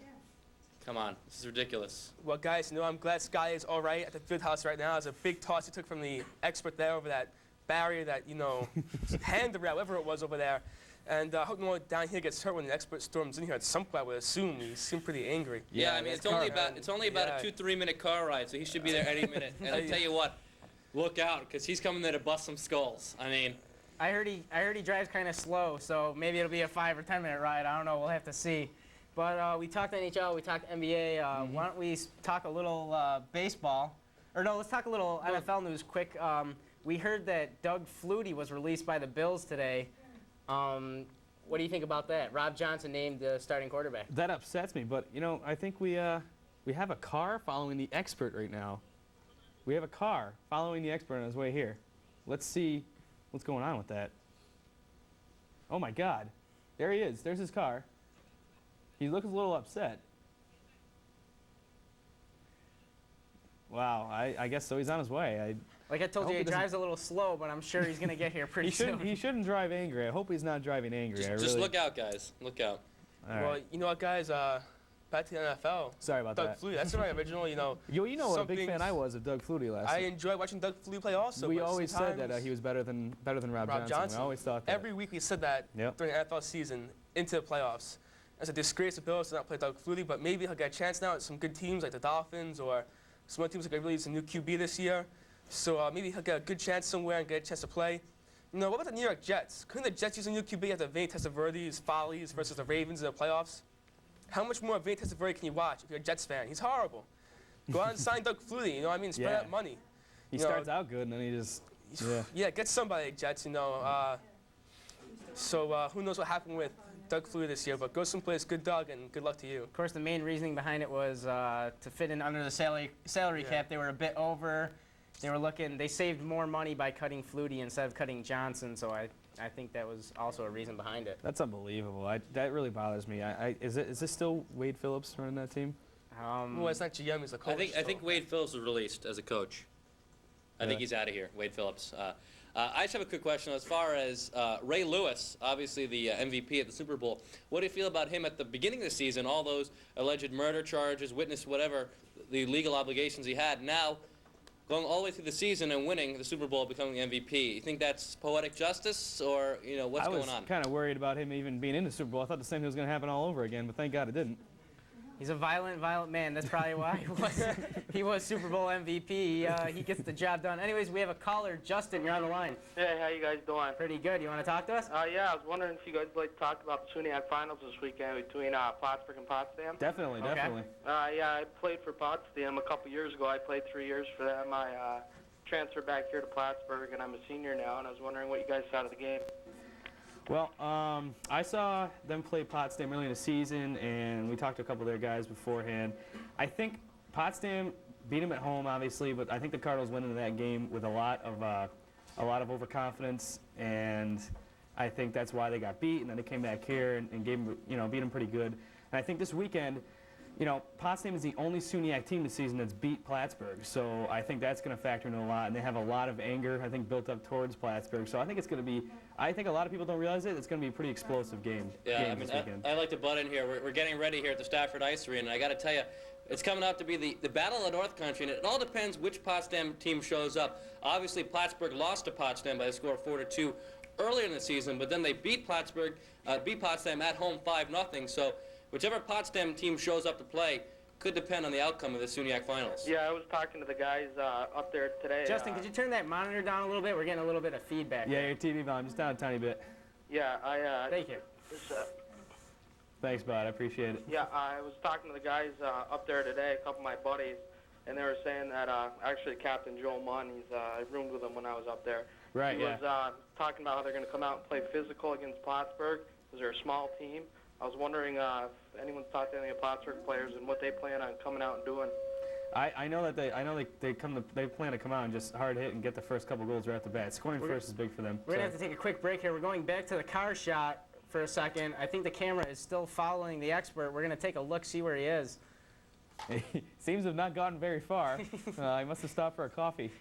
Come on, this is ridiculous.
Well, guys, I'm glad Scotty is all right at the field house right now. It was a big toss he took from the expert there over that barrier that, hand around, whatever it was over there. And I hope no one down here gets hurt when the expert storms in here at some point, I would assume. He seemed pretty angry.
Yeah, I mean, it's only about a 2-3 minute car ride, so he should be there any minute. And I'll tell you what, look out, because he's coming there to bust some skulls. I mean,
I heard he drives kind of slow, so maybe it'll be a 5 or 10 minute ride. I don't know. We'll have to see. But we talked NHL, we talked NBA. Why don't we talk a little baseball? Or no, let's talk a little NFL news quick. We heard that Doug Flutie was released by the Bills today. What do you think about that? Rob Johnson named the starting quarterback.
That upsets me, but I think we have a car following the expert right now. We have a car following the expert on his way here. Let's see What's going on with that? Oh my God. There he is. There's his car. He looks a little upset. Wow, I guess so. He's on his way.
Like I told you, he drives a little slow, but I'm sure he's going to get here pretty soon.
He shouldn't drive angry. I hope he's not driving angry.
Just look out, guys. Look out.
All
Well,
right.
you know what, guys? Back to the NFL.
Sorry about
Doug
that.
Flutie. That's my original,
You know what a big fan I was of Doug Flutie last
I
year.
enjoy watching Doug Flutie play also.
We
but
always said that
sometimes
he was better than Rob Johnson. We always thought that.
Every week we said that during the NFL season into the playoffs. It's a disgrace to Bills to not play Doug Flutie, but maybe he'll get a chance now at some good teams like the Dolphins or some other teams that could really use a new QB this year. So maybe he'll get a good chance somewhere and get a chance to play. You know, what about the New York Jets? Couldn't the Jets use a new QB after Vinny Testaverde's follies versus the Ravens in the playoffs? How much more of Vinny Testaverde can you watch if you're a Jets fan? He's horrible. Go out and sign Doug Flutie, you know what I mean? Spread that money.
He starts out good and then he just,
Yeah, get somebody, Jets, you know. So who knows what happened with Doug Flutie this year, but go someplace, good Doug, and good luck to you.
Of course, the main reasoning behind it was to fit in under the salary cap. They were a bit over. They saved more money by cutting Flutie instead of cutting Johnson, so I think that was also a reason behind it.
That's unbelievable. That really bothers me. Is this still Wade Phillips running that team?
Well, it's not GM, he's the coach.
I think Wade Phillips was released as a coach. I think he's out of here, Wade Phillips. I just have a quick question. As far as Ray Lewis, obviously the MVP at the Super Bowl, what do you feel about him at the beginning of the season, all those alleged murder charges, witness whatever, the legal obligations he had, now going all the way through the season and winning the Super Bowl, becoming the MVP? You think that's poetic justice, or what's going on?
I was kind of worried about him even being in the Super Bowl. I thought the same thing was going to happen all over again, but thank God it didn't.
He's a violent man. That's probably why he was Super Bowl MVP. He gets the job done. Anyways, we have a caller. Justin, you're on the line.
Hey, how you guys doing?
Pretty good. You want to talk to us?
Yeah, I was wondering if you guys would like to talk about the SUNYAC finals this weekend between Plattsburgh and Potsdam.
Definitely.
Yeah, I played for Potsdam a couple years ago. I played 3 years for them. I transferred back here to Plattsburgh, and I'm a senior now, and I was wondering what you guys thought of the game.
Well, I saw them play Potsdam early in the season, and we talked to a couple of their guys beforehand. I think Potsdam beat them at home, obviously, but I think the Cardinals went into that game with a lot of overconfidence, and I think that's why they got beat. And then they came back here and gave them, beat them pretty good. And I think this weekend, Potsdam is the only SUNYAC team this season that's beat Plattsburgh, so I think that's going to factor in a lot, and they have a lot of anger, I think, built up towards Plattsburgh, so I think it's going to be, I think a lot of people don't realize it, it's going to be a pretty explosive game.
Yeah,
this weekend.
I like to butt in here. We're getting ready here at the Stafford Ice Arena, and I got to tell you, it's coming out to be the Battle of North Country, and it all depends which Potsdam team shows up. Obviously, Plattsburgh lost to Potsdam by a score of 4-2 earlier in the season, but then they beat Potsdam at home 5-0, so whichever Potsdam team shows up to play could depend on the outcome of the SUNYAC finals.
Yeah, I was talking to the guys up there today.
Justin, could you turn that monitor down a little bit? We're getting a little bit of feedback.
Yeah, your TV volume just down a tiny bit.
Yeah,
Thank you.
Thanks, bud. I appreciate it.
Yeah, I was talking to the guys up there today, a couple of my buddies, and they were saying that actually Captain Joel Munn, I roomed with him when I was up there.
Right,
he was talking about how they're going to come out and play physical against Plattsburgh because they're a small team. I was wondering if anyone's talked to any of the Plattsburgh players and what they plan on coming out and doing.
I know that they plan to come out and just hard hit and get the first couple goals right off the bat. Scoring first is big for them.
We're going to have to take a quick break here. We're going back to the car shot for a second. I think the camera is still following the expert. We're going to take a look, see where he is.
He seems to have not gotten very far. He must have stopped for a coffee.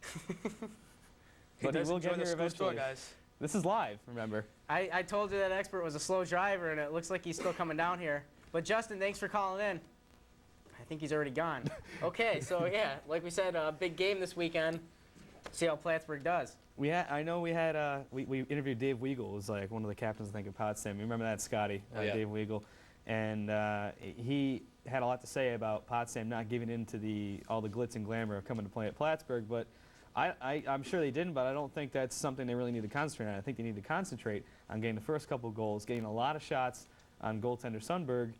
But he will get here eventually.
Guys.
This is live, remember.
I told you that expert was a slow driver, and it looks like he's still coming down here. But Justin, thanks for calling in. I think he's already gone. Okay, so yeah, like we said, a big game this weekend. See how Plattsburgh does.
We interviewed Dave Weigel, who's like one of the captains, I think, of Potsdam. You remember that, Scotty?
Yeah.
Dave Weigel. And he had a lot to say about Potsdam not giving in to all the glitz and glamour of coming to play at Plattsburgh. But I'm sure they didn't, but I don't think that's something they really need to concentrate on. I think they need to concentrate on getting the first couple goals, getting a lot of shots on goaltender Sundberg,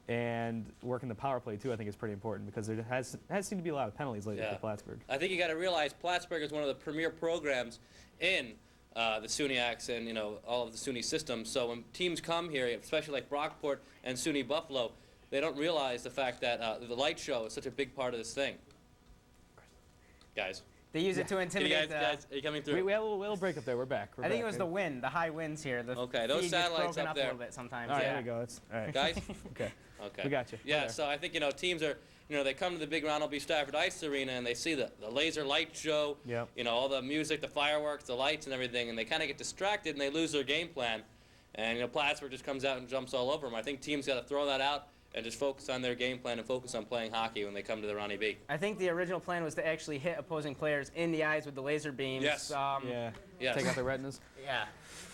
and working the power play, too, I think is pretty important because there has seemed to be a lot of penalties lately for Plattsburgh.
I think you got to realize Plattsburgh is one of the premier programs in the SUNYACs and all of the SUNY systems. So when teams come here, especially like Brockport and SUNY Buffalo, they don't realize the fact that the light show is such a big part of this thing. Guys.
They use it to intimidate
guys, are you coming through?
We had a little break up there. We're back.
I think it was the wind, the high winds here. The
Okay, those
feed gets
satellites
broken
up
up
there.
a little bit sometimes.
All right,
yeah.
there we go. All right.
Guys?
Okay.
Okay.
We got you.
Yeah,
There.
so I think, teams are, they come to the big Ronald B. Stafford Ice Arena and they see the laser light show,
Yep.
all the music, the fireworks, the lights and everything, and they kind of get distracted and they lose their game plan. And, Plattsburgh just comes out and jumps all over them. I think teams got to throw that out and just focus on their game plan and focus on playing hockey when they come to the Ronnie B.
I think the original plan was to actually hit opposing players in the eyes with the laser beams.
Yes.
Yeah.
Yes.
Take out the retinas.
Yeah.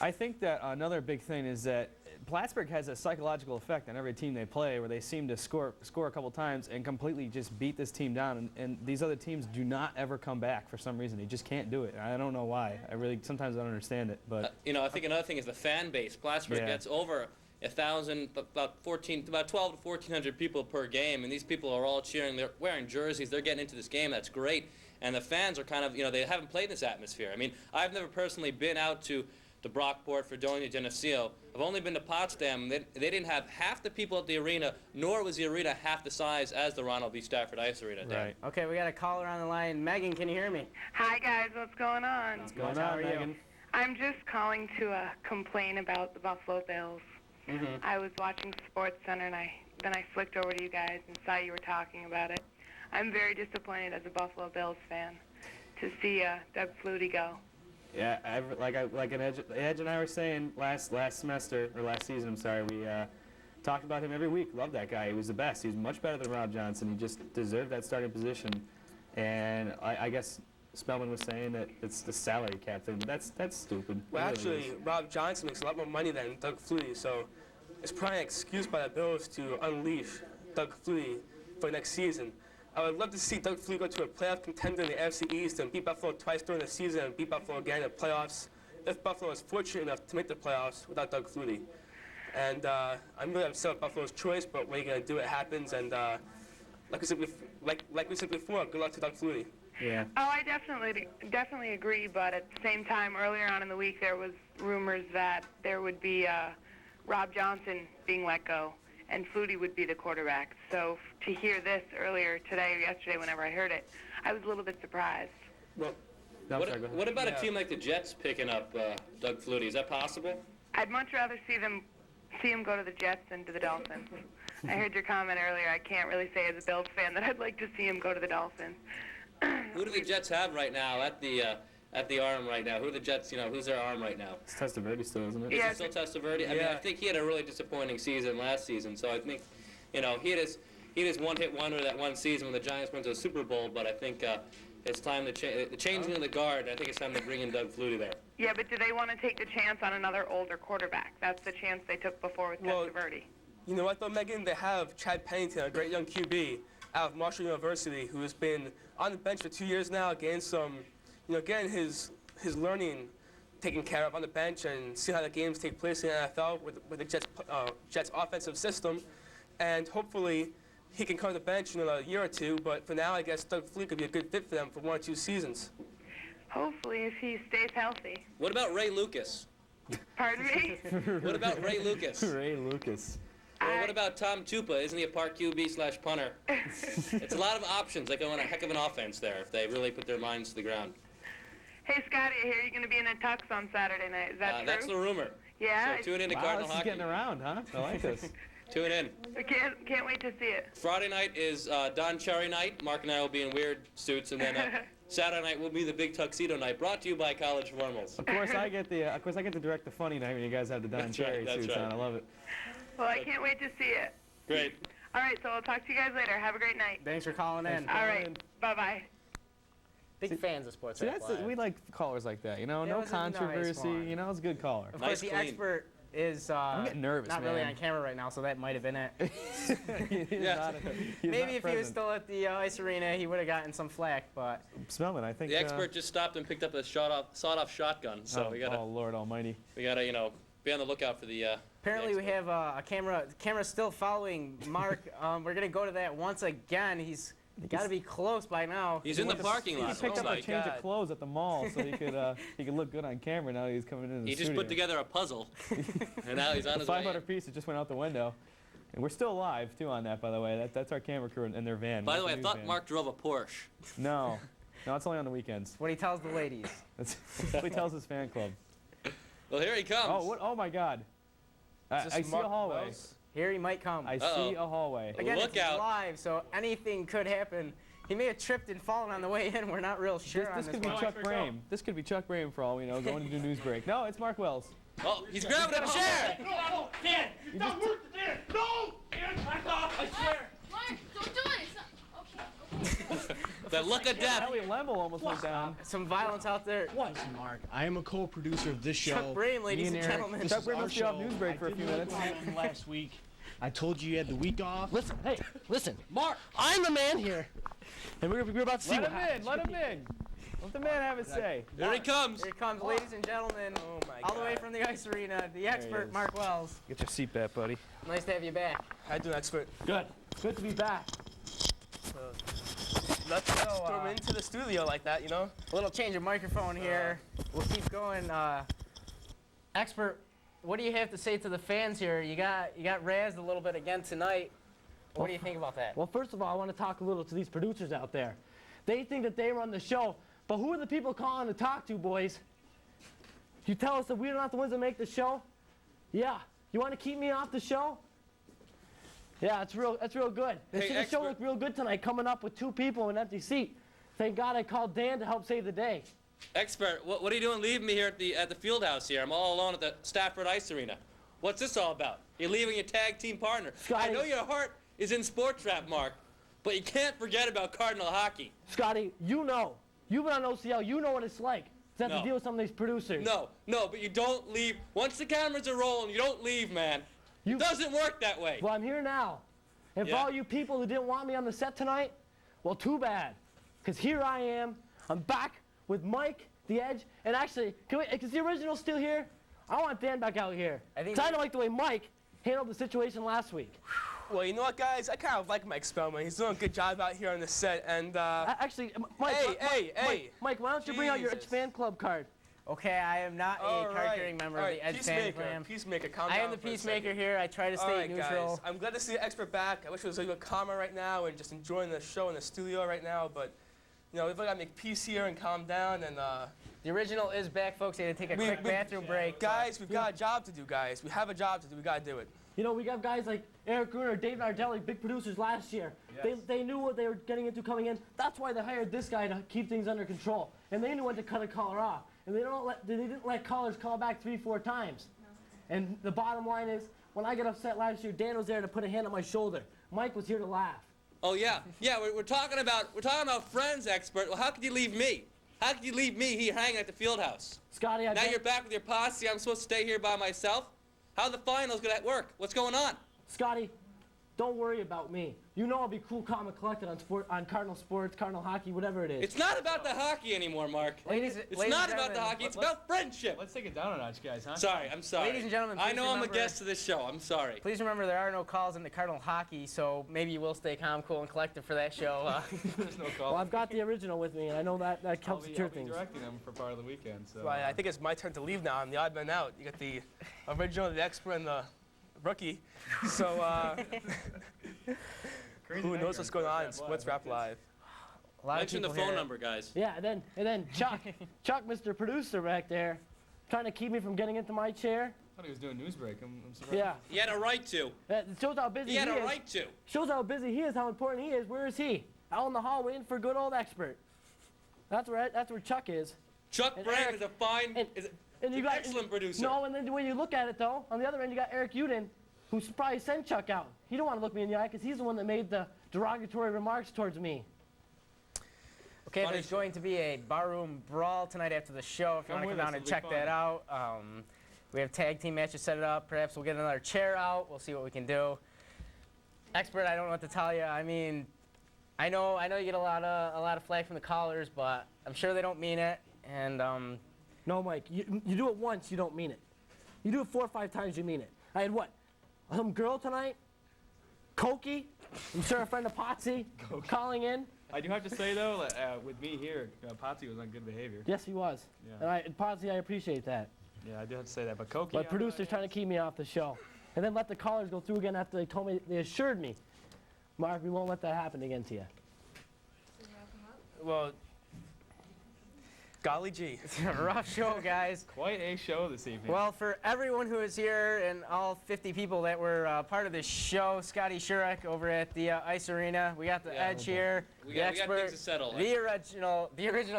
I think that another big thing is that Plattsburgh has a psychological effect on every team they play where they seem to score a couple times and completely just beat this team down. And these other teams do not ever come back for some reason. They just can't do it. I don't know why. Sometimes I don't understand it. But
I think another thing is the fan base. Plattsburgh gets over 1,000, about 12 to 1,400 people per game, and these people are all cheering. They're wearing jerseys. They're getting into this game. That's great. And the fans are kind of, they haven't played in this atmosphere. I mean, I've never personally been out to Brockport, Fredonia, Geneseo. I've only been to Potsdam. They didn't have half the people at the arena, nor was the arena half the size as the Ronald B. Stafford Ice Arena.
Right.
Okay, we got a caller on the line. Megan, can you hear me?
Hi, guys. What's going on?
What's going
How
on,
are
Megan?
you?
I'm just calling to complain about the Buffalo Bills.
Mm-hmm.
I was watching Sports Center, and then I flicked over to you guys and saw you were talking about it. I'm very disappointed as a Buffalo Bills fan to see Doug Flutie go.
Yeah, like Edge and I were saying last season, I'm sorry, we talked about him every week. Loved that guy. He was the best. He was much better than Rob Johnson. He just deserved that starting position. And I guess Spellman was saying that it's the salary cap thing, but that's stupid.
Well,
It really
actually,
is.
Rob Johnson makes a lot more money than Doug Flutie, so it's probably an excuse by the Bills to unleash Doug Flutie for next season. I would love to see Doug Flutie go to a playoff contender in the AFC East and beat Buffalo twice during the season and beat Buffalo again in the playoffs, if Buffalo is fortunate enough to make the playoffs without Doug Flutie. And I'm really upset with Buffalo's choice, but what are you going to do? It happens, and like we said before, good luck to Doug Flutie.
Yeah.
Oh, I definitely agree, but at the same time, earlier on in the week, there was rumors that there would be Rob Johnson being let go, and Flutie would be the quarterback. So to hear this earlier today or yesterday, whenever I heard it, I was a little bit surprised.
Well,
what about a team like the Jets picking up Doug Flutie? Is that possible?
I'd much rather see him go to the Jets than to the Dolphins. I heard your comment earlier. I can't really say as a Bills fan that I'd like to see him go to the Dolphins.
Who do the Jets have right now at the arm right now? Who are the Jets, who's their arm right now?
It's Testaverde still, isn't it?
Is it still Testaverde? I mean, I think he had a really disappointing season last season, so I think, he had his one-hit wonder that one season when the Giants went to the Super Bowl, but I think it's time to change the changing of the guard. I think it's time to bring in Doug Flutie there.
Yeah, but do they want to take the chance on another older quarterback? That's the chance they took before with Testaverde.
You know what, though, Megan? They have Chad Pennington, a great young QB out of Marshall University, who has been on the bench for 2 years now, getting his learning taken care of on the bench and see how the games take place in the NFL with the Jets offensive system. And hopefully he can come to the bench in a year or two, but for now I guess Doug Flutie could be a good fit for them for 1 or 2 seasons.
Hopefully, if he stays healthy.
What about Ray Lucas?
Pardon me?
What about Ray Lucas?
Ray Lucas.
Or what about Tom Tupa? Isn't he a part QB/punter? It's a lot of options. They go on a heck of an offense there if they really put their minds to the ground.
Hey, Scotty, I hear you're going to be in a tux on Saturday night. Is that true?
That's the rumor.
Yeah?
So tune in to
Wow,
Cardinal
this is
Hockey.
getting around, huh? I like this.
Tune in.
I can't wait to see it.
Friday night is Don Cherry night. Mark and I will be in weird suits, and then Saturday night will be the big tuxedo night, brought to you by College Formals.
Of course, I get to direct the funny night when you guys have the Don
That's
Cherry
right,
suits
right.
on. I love it.
Well, I can't wait to see it.
Great.
All right, so I'll talk to you guys later. Have a great night.
Thanks for calling in.
All right, bye-bye.
Big fans of Sports
See,
Live.
we like callers like that, no
It was a nice
controversy,
one.
it's a good caller.
Of course, the expert is
I'm getting nervous,
not really
man.
on camera right now, so that might have been it.
Yeah.
Maybe if he was still at the ice arena, he would have gotten some flack, but...
Spellman, I think...
The expert just stopped and picked up a sawed-off shotgun, so we gotta...
Oh, Lord almighty.
We gotta, be on the lookout for the...
Apparently we have a camera. The camera's still following Mark. We're going to go to that once again. He's got to be close by now.
He's in the parking lot.
He picked up a change of clothes at the mall so he could look good on camera now that he's coming in the
He
studio.
just put together a puzzle, and now he's on his
The
way.
500 piece that just went out the window. And we're still live, too, on that, by the way. That's our camera crew in their van.
By the way, I
News
thought
van.
Mark drove a Porsche.
No. No, it's only on the weekends.
What he tells the ladies.
That's what he tells his fan club.
Well, here he comes.
Oh, what? Oh my God! I see a hallway.
Here he might come.
I see a hallway.
Again,
Look
it's
out.
live, so anything could happen. He may have tripped and fallen on the way in. We're not real sure
This
on
could be
one.
Chuck Brame. This could be Chuck Brame for all we know, going to do news break. No, it's Mark Wells.
Oh, he's grabbing a chair.
No, Dan! Don't work the Dan! No! Dan, back off, I swear!
Mark, don't do it. It's not, okay.
The look of death.
Elliot Lemble almost went down.
Some violence out there.
What? Listen, Mark, I am a co-producer of this show.
Chuck Brame, ladies
Me
and
Eric,
gentlemen.
this
Chuck
is
Brame
our
must be off
show.
news break for a
I
few
didn't know
minutes.
what happened last week. I told you you had the week off.
Listen, hey, listen, Mark, I'm the man here. And we're about to see
Let
what
him
happens.
in. Let him in. Let the man have his say.
Here he comes.
Here he comes, ladies and gentlemen.
Oh my
All the way
God.
from the ice arena, the
he
expert,
is.
Mark Wells.
Get your seat back, buddy.
Nice to have you back.
I do an expert.
Good. Good to be back.
Let's storm into the studio like that, you know?
A little change of microphone here. We'll keep going. Expert, what do you have to say to the fans here? You got razzed a little bit again tonight. What do you think about that?
Well, first of all, I want to talk a little to these producers out there. They think that they run the show, but who are the people calling to talk to, boys? You tell us that we're not the ones that make the show? Yeah. You want to keep me off the show? Yeah, that's real good. The
Hey,
show
expert.
looked real good tonight, coming up with 2 people in an empty seat. Thank God I called Dan to help save the day.
Expert, what are you doing leaving me here at the field house here? I'm all alone at the Stafford Ice Arena. What's this all about? You're leaving your tag team partner.
Scotty.
I know your heart is in Sports Rap, Mark, but you can't forget about Cardinal hockey.
Scotty, you know. You've been on OCL. You know what it's like. To have
No.
to deal with some of these producers.
No, but you don't leave. Once the cameras are rolling, you don't leave, man. It doesn't work that way.
Well, I'm here now. And for
Yeah.
all you people who didn't want me on the set tonight, well, too bad. Because here I am. I'm back with Mike, the Edge. And actually, is the original still here? I want Dan back out here. I don't like the way Mike handled the situation last week.
Well, you know what, guys? I kind of like Mike Spellman. He's doing a good job out here on the set, and
Actually, Mike, Mike, why don't you bring out your Edge
Jesus.
fan club card?
Okay, I am not
All
a card-carrying member of the Edge fan clan.
Peacemaker, calm
I
down
am the
for a
peacemaker
second.
here. I try to
All
stay
right,
neutral.
guys. I'm glad to see the expert back. I wish it was a little calmer right now and just enjoying the show in the studio right now, but you know, we've got to make peace here and calm down, and
the original is back, folks. They had to take a quick bathroom break.
Guys, we've got a job to do, guys. We have a job to do. We got to do it.
You know, we got guys like Eric Gruner, Dave Nardelli, big producers last year.
Yes.
They knew what they were getting into coming in. That's why they hired this guy to keep things under control. And they knew when to cut a caller off. And they didn't let callers call back 3-4 times. And the bottom line is, when I got upset last year, Dan was there to put a hand on my shoulder. Mike was here to laugh.
Oh yeah, we're talking about friends, expert. Well, how could you leave me? How could you leave me here hanging at the field house?
Scotty,
now you're back with your posse. I'm supposed to stay here by myself. How are the finals gonna work? What's going on?
Scotty, don't worry about me. You know I'll be cool, calm, and collected on Cardinal sports, Cardinal hockey, whatever it is.
It's not about the hockey anymore, Mark.
Ladies
It's
and
not about the
gentlemen,
hockey. It's about friendship.
Let's take it down a notch, guys, huh?
Sorry, I'm sorry.
Ladies and gentlemen,
I
please
know I'm a
remember-
guest of this show. I'm sorry.
Please remember there are no calls in the Cardinal hockey, so maybe you will stay calm, cool, and collected for that show.
There's no call.
Well, I've got the original with me, and I know that helps
I'll
cure
be
things.
directing them for part of the weekend. So.
Well, I think it's my turn to leave now. I'm the odd man out. You got the original, the expert, and the rookie. So, who knows what's going on in Sports Rap Live?
Mention the phone number, guys.
Yeah, and then Chuck, Mr. Producer back there, trying to keep me from getting into my chair.
I thought he was doing news break. I'm surprised.
Yeah.
He had a right to.
It shows how busy
He had a
is.
right to.
Shows how busy he is, how important he is. Where is he? Out in the hall waiting for good old expert. That's where Chuck is.
Chuck
And
Brand
Eric-
is a fine,
And you got
excellent producer.
No, and then when you look at it though, on the other end you got Eric Uden, who probably sent Chuck out. He don't want to look me in the eye because he's the one that made the derogatory remarks towards me.
Okay, there's going to be a barroom brawl tonight after the show. If you
Come
want to
with
come
us,
down and
it'll be
check
fun.
that out. We have tag team matches set it up. Perhaps we'll get another chair out. We'll see what we can do. Expert, I don't know what to tell you. I mean, I know you get a lot of flack from the callers, but I'm sure they don't mean it. And
No, Mike, you do it once, you don't mean it. You do it 4 or 5 times, you mean it. I had what? Some girl tonight? Cokie? I'm sure a friend of Potsy calling in.
I do have to say, though, with me here, Potsy was on good behavior.
Yes, he was.
Yeah.
And Potsy, I appreciate that.
Yeah, I do have to say that. But Koki,
But producers trying to keep me off the show. And then let the callers go through again after they assured me, Mark, we won't let that happen again to you.
Well, Golly gee.
It's a rough show, guys.
Quite a show this evening.
Well, for everyone who is here and all 50 people that were part of this show, Scotty Shurek over at the Ice Arena, we got the Edge here,
We
the
got
expert,
things to settle.
the original,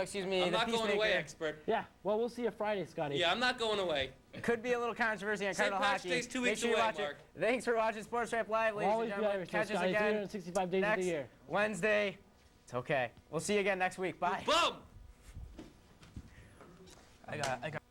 excuse me,
I'm
the
not going
Peacemaker.
away, expert.
Yeah, well, we'll see you Friday, Scotty.
Yeah, I'm not going away.
Could be a little controversy on
St.
Cardinal
Patrick's
Hockey.
Day's 2
Make
weeks
sure you
away,
watch
Mark.
it. Thanks for watching Sports Trap Live, ladies
Always
and
be
gentlemen.
Irish,
Catch us
Scotty,
again
365 days of
next
the year.
Wednesday. It's okay. We'll see you again next week. Bye.
Boom!
I got